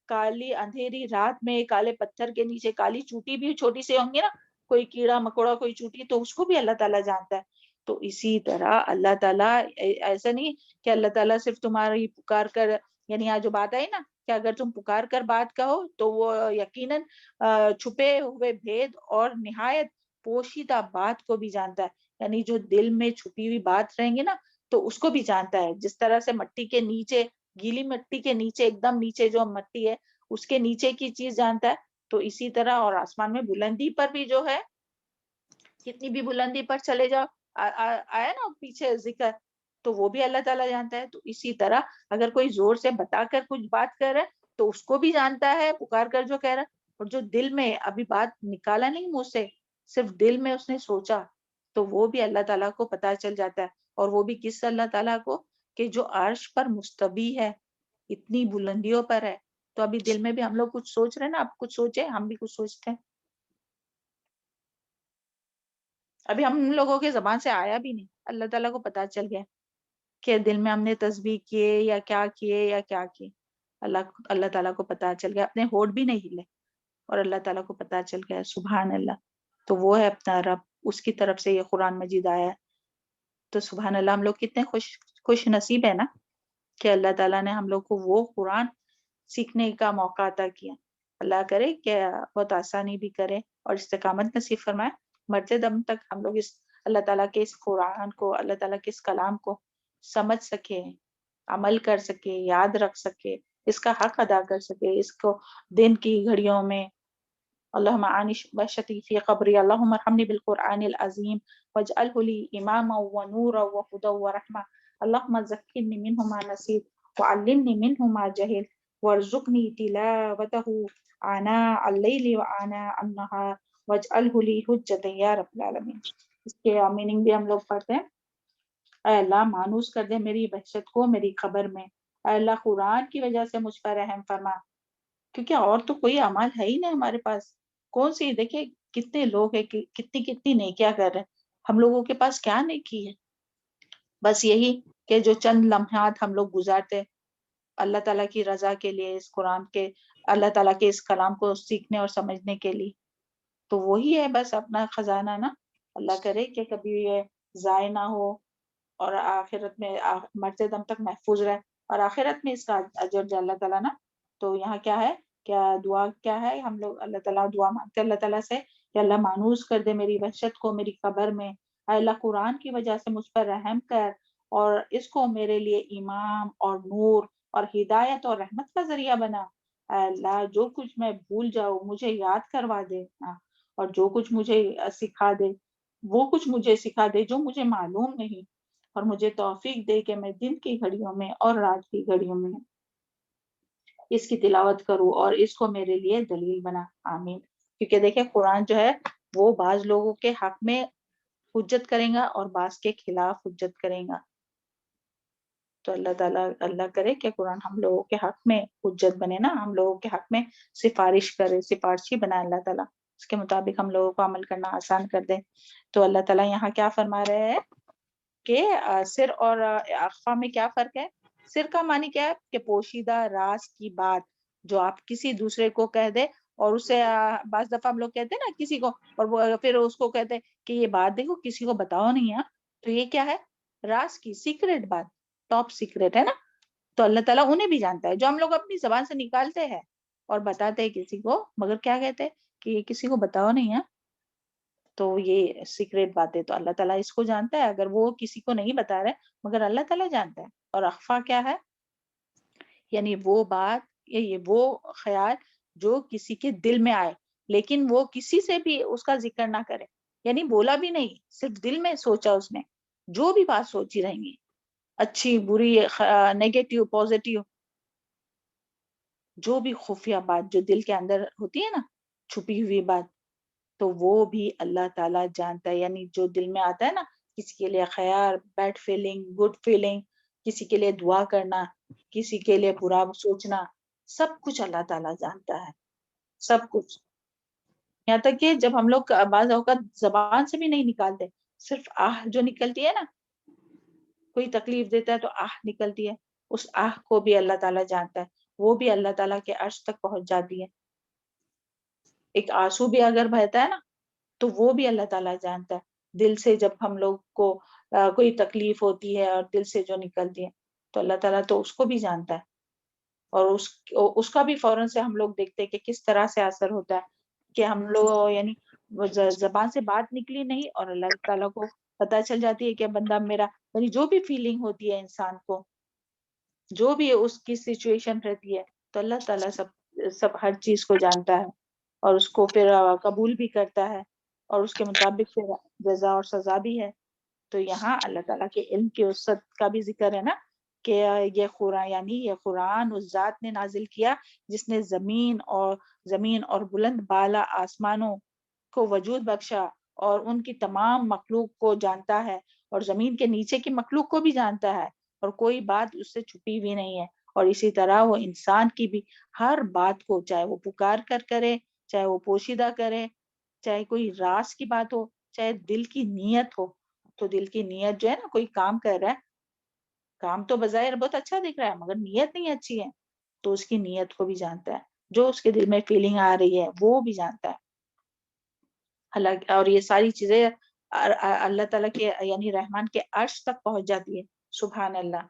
کالی اندھیری رات میں کالے پتھر کے نیچے کالی چوٹی بھی چھوٹی سے ہوں گی نا, کوئی کیڑا مکوڑا, کوئی چوٹی, تو اس کو بھی اللہ تعالیٰ جانتا ہے. تو اسی طرح اللہ تعالیٰ, ایسا نہیں کہ اللہ تعالیٰ صرف تمہاری پکار کر, یعنی آج جو بات آئی نا کہ اگر تم پکار کر بات کہو تو وہ یقیناً چھپے ہوئے بھید اور نہایت پوشیدہ بات کو بھی جانتا ہے. یعنی جو دل میں چھپی ہوئی بات رہیں گے نا تو اس کو بھی جانتا ہے. جس طرح سے مٹی کے نیچے, گیلی مٹی کے نیچے, ایک دم نیچے جو مٹی ہے اس کے نیچے کی چیز جانتا ہے, تو اسی طرح اور آسمان میں بلندی پر بھی جو ہے, کتنی بھی بلندی پر چلے جاؤ, آیا نا پیچھے ذکر, تو وہ بھی اللہ تعالیٰ جانتا ہے. تو اسی طرح اگر کوئی زور سے بتا کر کچھ بات کر رہا ہے تو اس کو بھی جانتا ہے, پکار کر جو کہہ رہا ہے. اور جو دل میں ابھی بات نکالا نہیں منہ سے, صرف دل میں اس نے سوچا تو وہ بھی اللہ تعالیٰ کو پتہ چل جاتا ہے. اور وہ بھی کس اللہ تعالیٰ کو؟ کہ جو عرش پر مستوی ہے، اتنی بلندیوں پر ہے. تو ابھی دل میں بھی ہم لوگ کچھ سوچ رہے ہیں نا، آپ کچھ سوچے، ہم بھی کچھ سوچتے ہیں. ابھی ہم لوگوں کے زبان سے آیا بھی نہیں، اللہ تعالیٰ کو پتہ چل گیا کہ دل میں ہم نے تسبیح کیے یا کیا کیے. اللہ تعالیٰ کو پتہ چل گیا، اپنے ہونٹ بھی نہیں ہلے اور اللہ تعالیٰ کو پتہ چل گیا. سبحان اللہ. تو وہ ہے اپنا رب، اس کی طرف سے یہ قرآن مجید آیا ہے. تو سبحان اللہ، ہم لوگ کتنے خوش نصیب ہے نا کہ اللہ تعالیٰ نے ہم لوگ کو وہ قرآن سیکھنے کا موقع عطا کیا. اللہ کرے کہ بہت آسانی بھی کرے اور استقامت نصیب فرمائے، مرتے دم تک ہم لوگ اس اللہ تعالیٰ کے اس قرآن کو، اللہ تعالیٰ کے اس کلام کو سمجھ سکے، عمل کر سکے، یاد رکھ سکے، اس کا حق ادا کر سکے. اس کو دن کی گھڑیوں میں اللہم عانش بشتی فی قبری، اللہم ارحمنی بالقرآن العظیم واجعلہ لی اماما ونورا وہدی ورحمہ، اللہم ذکرنی منہ ما نسیت وعلمنی منہ ما جہلت وارزقنی تلاوتہ آناء اللیل وآناء النہار واجعلہ لی حجۃ یا رب العالمین. اس کے میننگ بھی ہم لوگ پڑھتے ہیں. اے اللہ مانوس کر دے میری وحشت کو میری قبر میں. اے اللہ قرآن کی وجہ سے مجھ پر رحم فرما، کیونکہ اور تو کوئی عمل ہے ہی نہیں ہمارے پاس. کون سی، دیکھیں کتنے لوگ ہیں، کتنی نیکیاں کر رہے ہیں. ہم لوگوں کے پاس کیا نیکی ہے؟ بس یہی کہ جو چند لمحات ہم لوگ گزارتے اللہ تعالیٰ کی رضا کے لیے، اس قرآن کے، اللہ تعالیٰ کے اس کلام کو سیکھنے اور سمجھنے کے لیے. تو وہی ہے بس اپنا خزانہ نا. اللہ کرے کہ کبھی یہ ضائع نہ ہو اور آخرت میں مرتے دم تک محفوظ رہے، اور آخرت میں اس کا اجر جو اللہ تعالیٰ نا. تو یہاں کیا ہے، کیا دعا کیا ہے، ہم لوگ اللہ تعالیٰ دعا مانگتے اللہ تعالیٰ سے کہ اللہ مانوس کر دے میری وحشت کو میری قبر میں. اے اللہ قرآن کی وجہ سے مجھ پر رحم کر اور اس کو میرے لیے امام اور نور اور ہدایت اور رحمت کا ذریعہ بنا. اے اللہ جو کچھ میں بھول جاؤں مجھے یاد کروا دے، اور جو کچھ مجھے سکھا دے وہ کچھ مجھے سکھا دے جو مجھے معلوم نہیں، اور مجھے توفیق دے کہ میں دن کی گھڑیوں میں اور رات کی گھڑیوں میں اس کی تلاوت کروں اور اس کو میرے لیے دلیل بنا. آمین. کیونکہ دیکھیں قرآن جو ہے وہ بعض لوگوں کے حق میں حجت کرے گا اور بعض کے خلاف حجت کرے گا. تو اللہ تعالیٰ اللہ کرے کہ قرآن ہم لوگوں کے حق میں حجت بنے نا، ہم لوگوں کے حق میں سفارش کرے، سفارشی بنائے اللہ تعالیٰ، اس کے مطابق ہم لوگوں کو عمل کرنا آسان کر دے. تو اللہ تعالیٰ یہاں کیا فرما رہے ہیں کہ سر اور اخفا میں کیا فرق ہے؟ سر کا معنی کیا ہے کہ پوشیدہ راز کی بات جو آپ کسی دوسرے کو کہہ دے، اور اسے بعض دفعہ ہم لوگ کہتے ہیں نا کسی کو، اور وہ پھر اس کو کہتے کہ یہ بات دیکھو کسی کو بتاؤ نہیں ہے. تو یہ کیا ہے؟ راز کی سیکریٹ بات، ٹاپ سیکریٹ ہے نا. تو اللہ تعالیٰ انہیں بھی جانتا ہے جو ہم لوگ اپنی زبان سے نکالتے ہیں اور بتاتے ہیں کسی کو، مگر کیا کہتے ہیں کہ یہ کسی کو بتاؤ نہیں ہے. تو یہ سیکریٹ بات ہے، تو اللہ تعالیٰ اس کو جانتا ہے، اگر وہ کسی کو نہیں بتا رہے مگر اللہ تعالیٰ جانتا ہے. اور اخفا کیا ہے؟ یعنی وہ بات، یہ وہ خیال جو کسی کے دل میں آئے لیکن وہ کسی سے بھی اس کا ذکر نہ کرے، یعنی بولا بھی نہیں، صرف دل میں سوچا اس نے، جو بھی بات سوچی رہیں گی، اچھی بری نیگیٹو پازیٹیو، جو بھی خفیہ بات جو دل کے اندر ہوتی ہے نا، چھپی ہوئی بات، تو وہ بھی اللہ تعالیٰ جانتا ہے. یعنی جو دل میں آتا ہے نا، کسی کے لیے خیال، بیڈ فیلنگ، گڈ فیلنگ، کسی کے لیے دعا کرنا، کسی کے لیے برا سوچنا، سب کچھ اللہ تعالیٰ جانتا ہے، سب کچھ. یہاں تک کہ جب ہم لوگ بعض اوقات زبان سے بھی نہیں نکالتے، صرف آہ جو نکلتی ہے نا، کوئی تکلیف دیتا ہے تو آہ نکلتی ہے، اس آہ کو بھی اللہ تعالیٰ جانتا ہے، وہ بھی اللہ تعالیٰ کے عرش تک پہنچ جاتی ہے. ایک آنسو بھی اگر بہتا ہے نا تو وہ بھی اللہ تعالیٰ جانتا ہے. دل سے جب ہم لوگ کو کوئی تکلیف ہوتی ہے اور دل سے جو نکلتی ہے تو اللہ تعالیٰ تو اس کو بھی جانتا ہے، اور اس کا بھی فوراً سے ہم لوگ دیکھتے ہیں کہ کس طرح سے اثر ہوتا ہے کہ ہم لوگ یعنی زبان سے بات نکلی نہیں اور اللہ تعالیٰ کو پتہ چل جاتی ہے کہ بندہ میرا، یعنی جو بھی فیلنگ ہوتی ہے انسان کو، جو بھی اس کی سچویشن رہتی ہے، تو اللہ تعالیٰ سب ہر چیز کو جانتا ہے اور اس کو پھر قبول بھی کرتا ہے، اور اس کے مطابق پھر جزا اور سزا بھی ہے. تو یہاں اللہ تعالیٰ کے علم کی وسعت کا بھی ذکر ہے نا کہ یہ قرآن، یعنی یہ قرآن اس ذات نے نازل کیا جس نے زمین اور بلند بالا آسمانوں کو وجود بخشا اور ان کی تمام مخلوق کو جانتا ہے اور زمین کے نیچے کی مخلوق کو بھی جانتا ہے اور کوئی بات اس سے چھپی ہوئی نہیں ہے. اور اسی طرح وہ انسان کی بھی ہر بات کو چاہے وہ پکار کر کرے, چاہے وہ پوشیدہ کرے, چاہے کوئی راز کی بات ہو, چاہے دل کی نیت ہو. تو دل کی نیت جو ہے نا, کوئی کام کر رہا ہے, کام تو بظاہر بہت اچھا دکھ رہا ہے مگر نیت نہیں اچھی ہے, تو اس کی نیت کو بھی جانتا ہے. جو اس کے دل میں فیلنگ آ رہی ہے وہ بھی جانتا ہے. اور یہ ساری چیزیں اللہ تعالیٰ کے یعنی رحمان کے عرش تک پہنچ جاتی ہے. سبحان اللہ.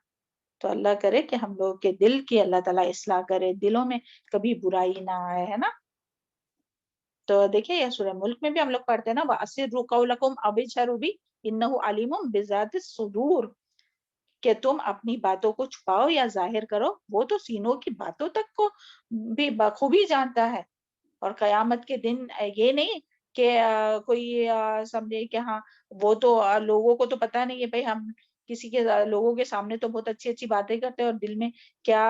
تو اللہ کرے کہ ہم لوگ کے دل کی اللہ تعالیٰ اصلاح کرے, دلوں میں کبھی برائی نہ آئے, ہے نا. تو دیکھیے یہ سورہ ملک میں بھی ہم لوگ پڑھتے ہیں نا, وَأَسِرُّوا قَوْلَكُمْ أَوْ اجْهَرُوا بِهِ إِنَّهُ عَلِيمٌ بِذَاتِ الصُّدُورِ, کہ تم اپنی باتوں کو چھپاؤ یا ظاہر کرو, وہ تو سینوں کی باتوں تک کو بھی بخوبی جانتا ہے. اور قیامت کے دن یہ نہیں کہ کوئی سمجھے کہ ہاں وہ تو لوگوں کو تو پتہ نہیں ہے بھائی, ہم کسی کے لوگوں کے سامنے تو بہت اچھی اچھی باتیں کرتے ہیں اور دل میں کیا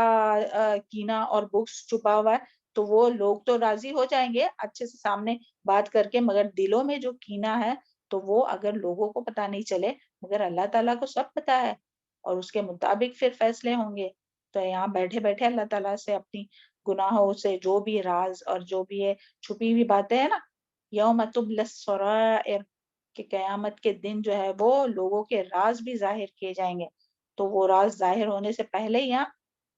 کینہ اور بغض چھپا ہوا ہے, تو وہ لوگ تو راضی ہو جائیں گے اچھے سے سامنے بات کر کے, مگر دلوں میں جو کینہ ہے تو وہ اگر لوگوں کو پتہ نہیں چلے مگر اللہ تعالیٰ کو سب پتہ ہے اور اس کے مطابق پھر فیصلے ہوں گے. تو یہاں بیٹھے بیٹھے اللہ تعالیٰ سے اپنی گناہوں سے جو بھی راز اور جو بھی ہے چھپی ہوئی باتیں ہیں نا, یوم تبلی السرائر, کہ قیامت کے دن جو ہے وہ لوگوں کے راز بھی ظاہر کیے جائیں گے. تو وہ راز ظاہر ہونے سے پہلے ہی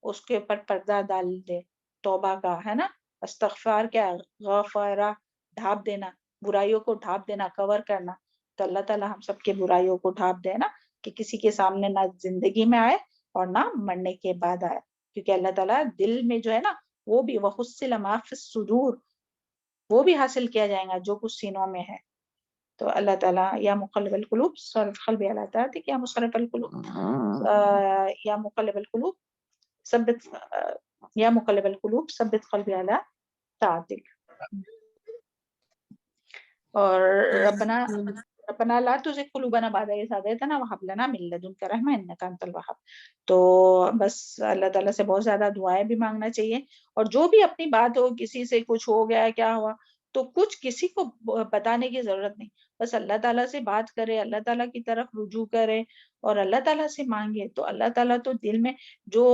اس کے اوپر پردہ ڈال دے, توبہ کا, ہے نا, استغفار کیا, غفارہ, ڈھانپ دینا, برائیوں کو ڈھانپ دینا, کور کرنا. تو اللہ تعالیٰ ہم سب کے برائیوں کو ڈھانپ دے نا, کہ کسی کے سامنے نہ زندگی میں آئے اور نہ مرنے کے بعد آئے, کیونکہ اللہ تعالیٰ دل میں جو ہے نا وہ بھی وَحُصِّلَ مَا فِي الصُّدُورِ, وہ بھی حاصل کیا جائے گا جو کچھ سینوں میں ہے. تو اللہ تعالیٰ یا مقلب القلوب صرف قلبی علی طاعتک, یا مصرف القلوب یا مقلب القلوب ثبت یا مقلب القلوب ثبت قلبی علی طاعتک. اور ربنا لا تزغ قلوبنا بعد إذ هديتنا وهب لنا من لدنك رحمة إنك أنت الوهاب. تو بس اللہ تعالیٰ سے بہت زیادہ دعائیں بھی مانگنا چاہیے, اور جو بھی اپنی بات ہو, کسی سے کچھ ہو گیا کیا ہوا, تو کچھ کسی کو بتانے کی ضرورت نہیں, بس اللہ تعالیٰ سے بات کرے, اللہ تعالیٰ کی طرف رجوع کرے اور اللہ تعالیٰ سے مانگے. تو اللہ تعالیٰ تو دل میں جو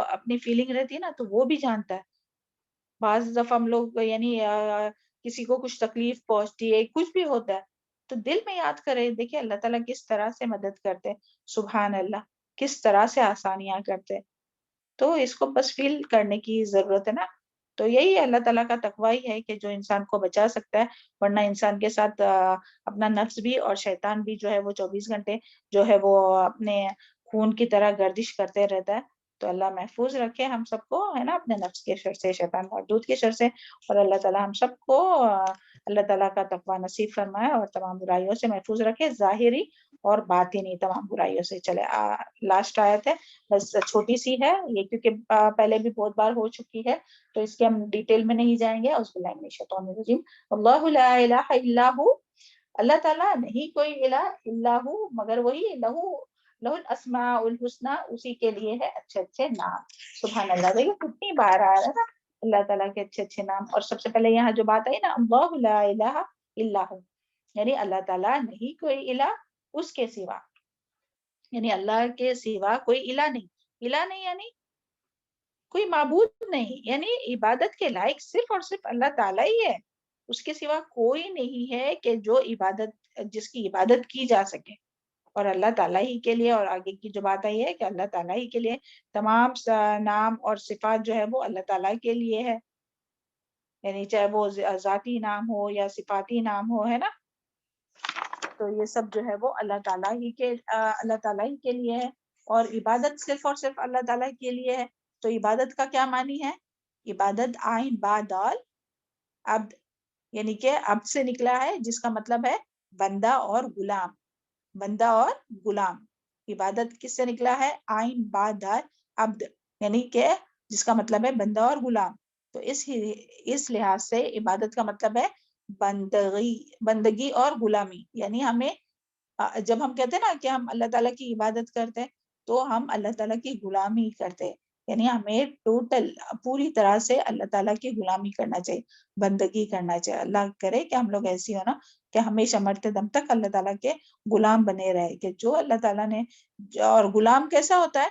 اپنی فیلنگ رہتی ہے نا تو وہ بھی جانتا ہے. بعض دفعہ ہم لوگ یعنی کسی کو کچھ تکلیف پہنچتی ہے, کچھ بھی ہوتا ہے, تو دل میں یاد کرے, دیکھیں اللہ تعالیٰ کس طرح سے مدد کرتے, سبحان اللہ, کس طرح سے آسانیاں کرتے. تو اس کو بس فیل کرنے کی ضرورت ہے نا. تو یہی اللہ تعالیٰ کا تقوی ہی ہے کہ جو انسان کو بچا سکتا ہے, ورنہ انسان کے ساتھ اپنا نفس بھی اور شیطان بھی جو ہے وہ 24 گھنٹے جو ہے وہ اپنے خون کی طرح گردش کرتے رہتا ہے. تو اللہ محفوظ رکھے ہم سب کو, ہے نا, اپنے نفس کے شر سے, شیطان مردود کے شر سے, اور اللہ تعالیٰ ہم سب کو اللہ تعالیٰ کا تقوی نصیب فرمائے اور تمام برائیوں سے محفوظ رکھے, ظاہری اور باطنی تمام برائیوں سے. چلے لاسٹ آیت ہے, بس چھوٹی سی ہے یہ, کیونکہ پہلے بھی بہت بار ہو چکی ہے, تو اس کے ہم ڈیٹیل میں نہیں جائیں گے. اعوذ باللہ من الشیطان الرجیم. اللہ لا الہ الا ہو, اللہ تعالیٰ نہیں کوئی الہ الا ہو مگر وہی, لہ الاسماء الحسنی, اسی کے لیے ہے اچھے اچھے نام. سبحان اللہ. دیکھیں کتنی بار آ رہا ہے نا اللہ تعالیٰ کے اچھے اچھے نام. اور سب سے پہلے یہاں جو بات آئی نا, اللہ لا الہ الا ہو, یعنی اللہ تعالیٰ نہیں کوئی الہ اس کے سوا, یعنی اللہ کے سوا کوئی الہ نہیں. الہ نہیں یعنی کوئی معبود نہیں, یعنی عبادت کے لائق صرف اور صرف اللہ تعالیٰ ہی ہے, اس کے سوا کوئی نہیں ہے کہ جو جس کی عبادت کی جا سکے. اور اللہ تعالیٰ ہی کے لیے, اور آگے کی جو بات آئی ہے کہ اللہ تعالیٰ ہی کے لیے تمام نام اور صفات جو ہے وہ اللہ تعالیٰ کے لیے ہے, یعنی چاہے وہ ذاتی نام ہو یا صفاتی نام ہو, ہے نا. تو یہ سب جو ہے وہ اللہ تعالیٰ ہی کے لیے ہے, اور عبادت صرف اور صرف اللہ تعالیٰ کے لیے ہے. تو عبادت کا کیا معنی ہے؟ عبادت عین با دال عبد, یعنی کہ عبد سے نکلا ہے جس کا مطلب ہے بندہ اور غلام. بندہ اور غلام. عبادت کس سے نکلا ہے؟ عین با دال عبد, یعنی کہ جس کا مطلب ہے بندہ اور غلام. تو اس لحاظ سے عبادت کا مطلب ہے بندگی اور غلامی. یعنی ہمیں جب ہم کہتے ہیں نا کہ ہم اللہ تعالیٰ کی عبادت کرتے ہیں تو ہم اللہ تعالیٰ کی غلامی کرتے ہیں, یعنی ہمیں ٹوٹل پوری طرح سے اللہ تعالیٰ کی غلامی کرنا چاہیے، بندگی کرنا چاہیے. اللہ کرے کہ ہم لوگ ایسی ہو نا کہ ہمیشہ مرتے دم تک اللہ تعالیٰ کے غلام بنے رہے، کہ جو اللہ تعالیٰ نے، اور غلام کیسا ہوتا ہے؟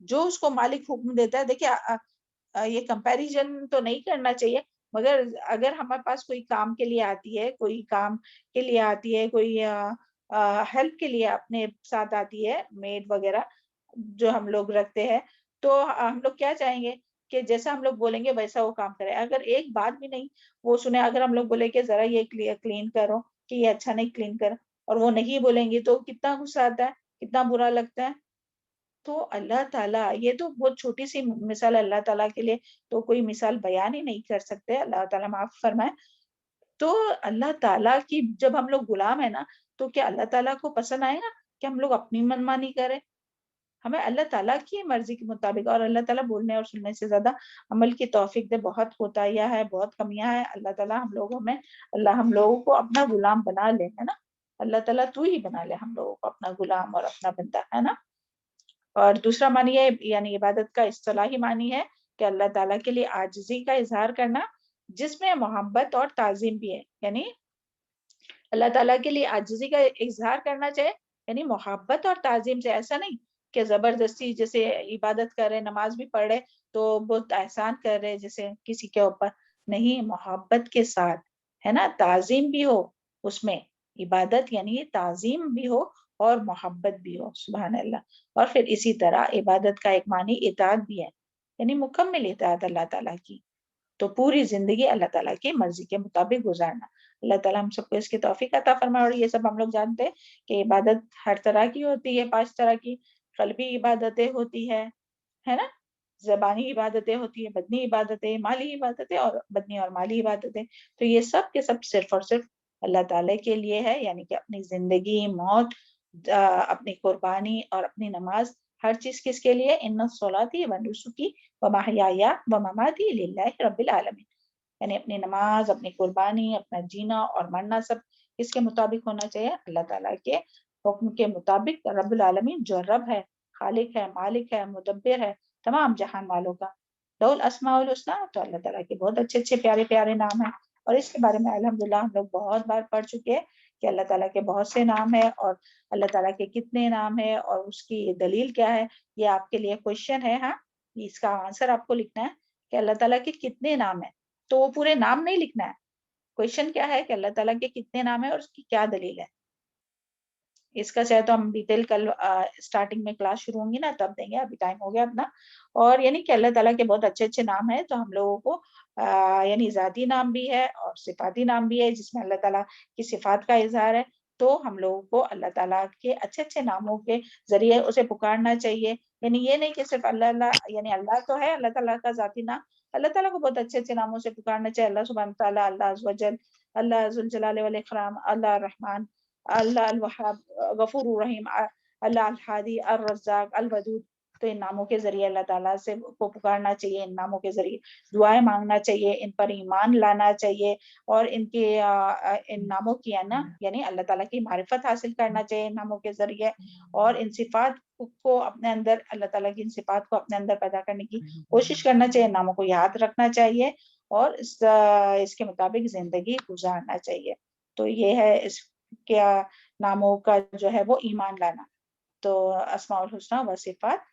جو اس کو مالک حکم دیتا ہے. دیکھیے یہ کمپیریزن تو نہیں کرنا چاہیے، مگر اگر ہمارے پاس کوئی کام کے لیے آتی ہے، کوئی کام کے لیے آتی ہے، کوئی ہیلپ کے لیے اپنے ساتھ آتی ہے، میڈ وغیرہ جو ہم لوگ رکھتے ہیں، تو ہم لوگ کیا چاہیں گے کہ جیسا ہم لوگ بولیں گے ویسا وہ کام کرے. اگر ایک بات بھی نہیں وہ سنے، اگر ہم لوگ بولے کہ ذرا یہ کلین کرو، کہ یہ اچھا نہیں کلین کر، اور وہ نہیں بولیں گی تو کتنا غصہ آتا ہے، کتنا برا لگتا ہے. تو اللہ تعالیٰ، یہ تو بہت چھوٹی سی مثال اللہ تعالیٰ کے لیے تو کوئی مثال بیان ہی نہیں کر سکتے، اللہ تعالیٰ معاف فرمائے. تو اللہ تعالیٰ کی جب ہم لوگ غلام ہیں نا، تو کیا اللہ تعالیٰ کو پسند آئے گا کہ ہم لوگ اپنی منمانی کریں؟ ہمیں اللہ تعالیٰ کی مرضی کے مطابق، اور اللہ تعالیٰ بولنے اور سننے سے زیادہ عمل کی توفیق دے. بہت کوتاہیاں ہے، بہت کمیاں ہے. اللہ تعالیٰ ہم لوگوں میں، اللہ ہم لوگوں کو اپنا غلام بنا لے، ہے نا. اللہ تعالیٰ تو ہی بنا لے ہم لوگوں کو اپنا غلام اور اپنا بندہ، ہے نا. اور دوسرا معنی ہے، یعنی عبادت کا اصطلاحی معنی ہے کہ اللہ تعالیٰ کے لیے عاجزی کا اظہار کرنا، جس میں محبت اور تعظیم بھی ہے. یعنی اللہ تعالیٰ کے لیے عاجزی کا اظہار کرنا چاہیے، یعنی محبت اور تعظیم سے. ایسا نہیں کہ زبردستی جیسے عبادت کر رہے، نماز بھی پڑھ رہے تو بہت احسان کر رہے جیسے کسی کے اوپر. نہیں، محبت کے ساتھ، ہے نا، تعظیم بھی ہو اس میں. عبادت یعنی تعظیم بھی ہو اور محبت بھی ہو. سبحان اللہ. اور پھر اسی طرح عبادت کا ایک معنی اطاعت بھی ہے، یعنی مکمل اطاعت اللہ تعالیٰ کی. تو پوری زندگی اللہ تعالیٰ کی مرضی کے مطابق گزارنا. اللہ تعالیٰ ہم سب کو اس کی توفیق عطا فرمائے. اور یہ سب ہم لوگ جانتے ہیں کہ عبادت ہر طرح کی ہوتی ہے، 5 طرح کی. قلبی عبادتیں ہوتی ہے نا، زبانی عبادتیں ہوتی ہیں، بدنی عبادتیں، مالی عبادتیں، اور بدنی اور مالی عبادتیں. تو یہ سب کے سب صرف اور صرف اللہ تعالیٰ کے لیے ہے. یعنی کہ اپنی زندگی، موت، اپنی قربانی اور اپنی نماز، ہر چیز کس کے لیے؟ ان الصلاۃ ونسکی ومحیای ومماتی للہ رب العالمین. یعنی اپنی نماز، اپنی قربانی، اپنا جینا اور مرنا سب کس کے مطابق ہونا چاہیے؟ اللہ تعالیٰ کے حکم کے مطابق. رب العالمین جو رب ہے، خالق ہے، مالک ہے، مدبر ہے تمام جہان والوں کا. لہ الاسماء الحسنی. تو اللہ تعالیٰ کے بہت اچھے اچھے پیارے پیارے نام ہیں، اور اس کے بارے میں الحمدللہ ہم لوگ بہت بار پڑھ چکے ہیں کہ اللہ تعالیٰ کے بہت سے نام ہیں، اور اللہ تعالیٰ کے کتنے نام ہیں اور اس کی دلیل کیا ہے. یہ آپ کے لیے کوشچن ہے. ہاں، اس کا آنسر آپ کو لکھنا ہے کہ اللہ تعالیٰ کے کتنے نام ہیں. تو وہ پورے نام نہیں لکھنا ہے. کوشچن کیا ہے کہ اللہ تعالیٰ کے کتنے نام ہیں اور اس کی کیا دلیل ہے. اس کا چاہے تو ہم ڈیٹیل کل اسٹارٹنگ میں کلاس شروع ہوں گی نا تب دیں گے، ابھی ٹائم ہو گیا اپنا. اور یعنی کہ اللہ تعالیٰ کے بہت اچھے اچھے نام ہیں. تو ہم لوگوں کو یعنی ذاتی نام بھی ہے اور صفاتی نام بھی ہے، جس میں اللہ تعالیٰ کی صفات کا اظہار ہے. تو ہم لوگوں کو اللہ تعالیٰ کے اچھے اچھے ناموں کے ذریعے اسے پکارنا چاہیے. یعنی یہ نہیں کہ صرف اللہ، یعنی اللہ تو ہے اللہ تعالیٰ کا ذاتی نام، اللہ تعالیٰ کو بہت اچھے اچھے ناموں سے پکارنا چاہیے. اللہ سبحانہ تعالیٰ، اللہ عز و جل، اللہ ذو الجلال والاکرام، اللہ الرحمن، اللہ الوہاب، غفور الرحیم، اللہ الہادی، الرزاق، الودود. تو ان ناموں کے ذریعے اللہ تعالیٰ سے کو پکارنا چاہیے، ان ناموں کے ذریعے دعائیں مانگنا چاہیے، ان پر ایمان لانا چاہیے، اور ان کے ان ناموں کی ہے نا، یعنی اللہ تعالیٰ کی معرفت حاصل کرنا چاہیے ان ناموں کے ذریعے. اور ان صفات کو اپنے اندر، اللہ تعالیٰ کی ان صفات کو اپنے اندر پیدا کرنے کی کوشش کرنا چاہیے، ان ناموں کو یاد رکھنا چاہیے، اور اس کے مطابق زندگی گزارنا چاہیے. تو یہ ہے اس کے ناموں کا جو ہے وہ ایمان لانا. تو اسماء الحسنی و صفات.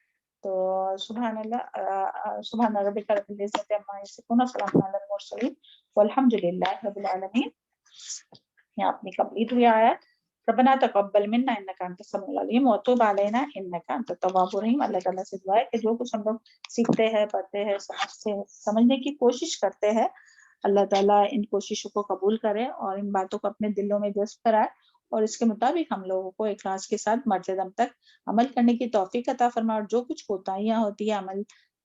تو سبحان اللہ، سبحان ربک رب العزت عما یصفون، وسلام علی المرسلین والحمد للہ رب العالمین. یہاں اپنی کمپلیٹ ہوئی آیت. ربنا تقبل منا انک انت السمیع العلیم وتب علینا انک انت التواب الرحیم. اللہ تعالیٰ سے دعا ہے کہ جو کچھ ہم لوگ سیکھتے ہیں، پڑھتے ہیں، سمجھنے کی کوشش کرتے ہیں، اللہ تعالیٰ ان کوششوں کو قبول کرے اور ان باتوں کو اپنے دلوں میں جذب کرائے، اور اس کے مطابق ہم لوگوں کو اخلاص کے ساتھ مرتے دم تک عمل کرنے کی توفیق عطا فرمائے. اور جو کچھ کوتاہیاں ہوتی ہیں عمل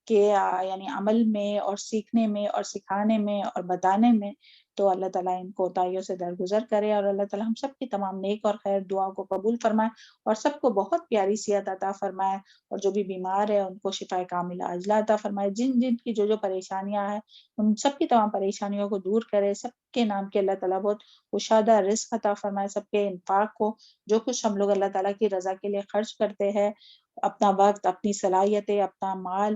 کے، یعنی عمل میں اور سیکھنے میں اور سکھانے میں اور بتانے میں، تو اللہ تعالیٰ ان کوتاہیوں سے درگزر کرے، اور اللہ تعالیٰ ہم سب کی تمام نیک اور خیر دعاؤں کو قبول فرمائے، اور سب کو بہت پیاری صحت عطا فرمائے، اور جو بھی بیمار ہے ان کو شفا کاملہ عاجلہ عطا فرمائے. جن کی جو پریشانیاں ہیں ان سب کی تمام پریشانیوں کو دور کرے. سب کے نام کے اللہ تعالیٰ بہت کشادہ رزق عطا فرمائے. سب کے انفاق کو، جو کچھ ہم لوگ اللہ تعالیٰ کی رضا کے لیے خرچ کرتے ہیں، اپنا وقت، اپنی صلاحیتیں، اپنا مال،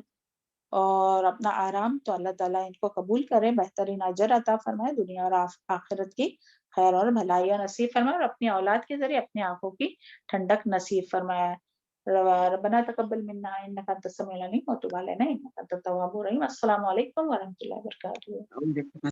اور اپنا آرام، تو اللہ تعالیٰ ان کو قبول کرے، بہترین اجر عطا فرمائے، دنیا اور آخرت کی خیر اور بھلائیاں نصیب فرمائے، اور اپنی اولاد کے ذریعے اپنی آنکھوں کی ٹھنڈک نصیب فرمائے۔ ربنا تقبل منا انک انت السمیع العلیم وتب علینا انک انت التواب الرحیم۔ السلام علیکم ورحمۃ اللہ وبرکاتہ۔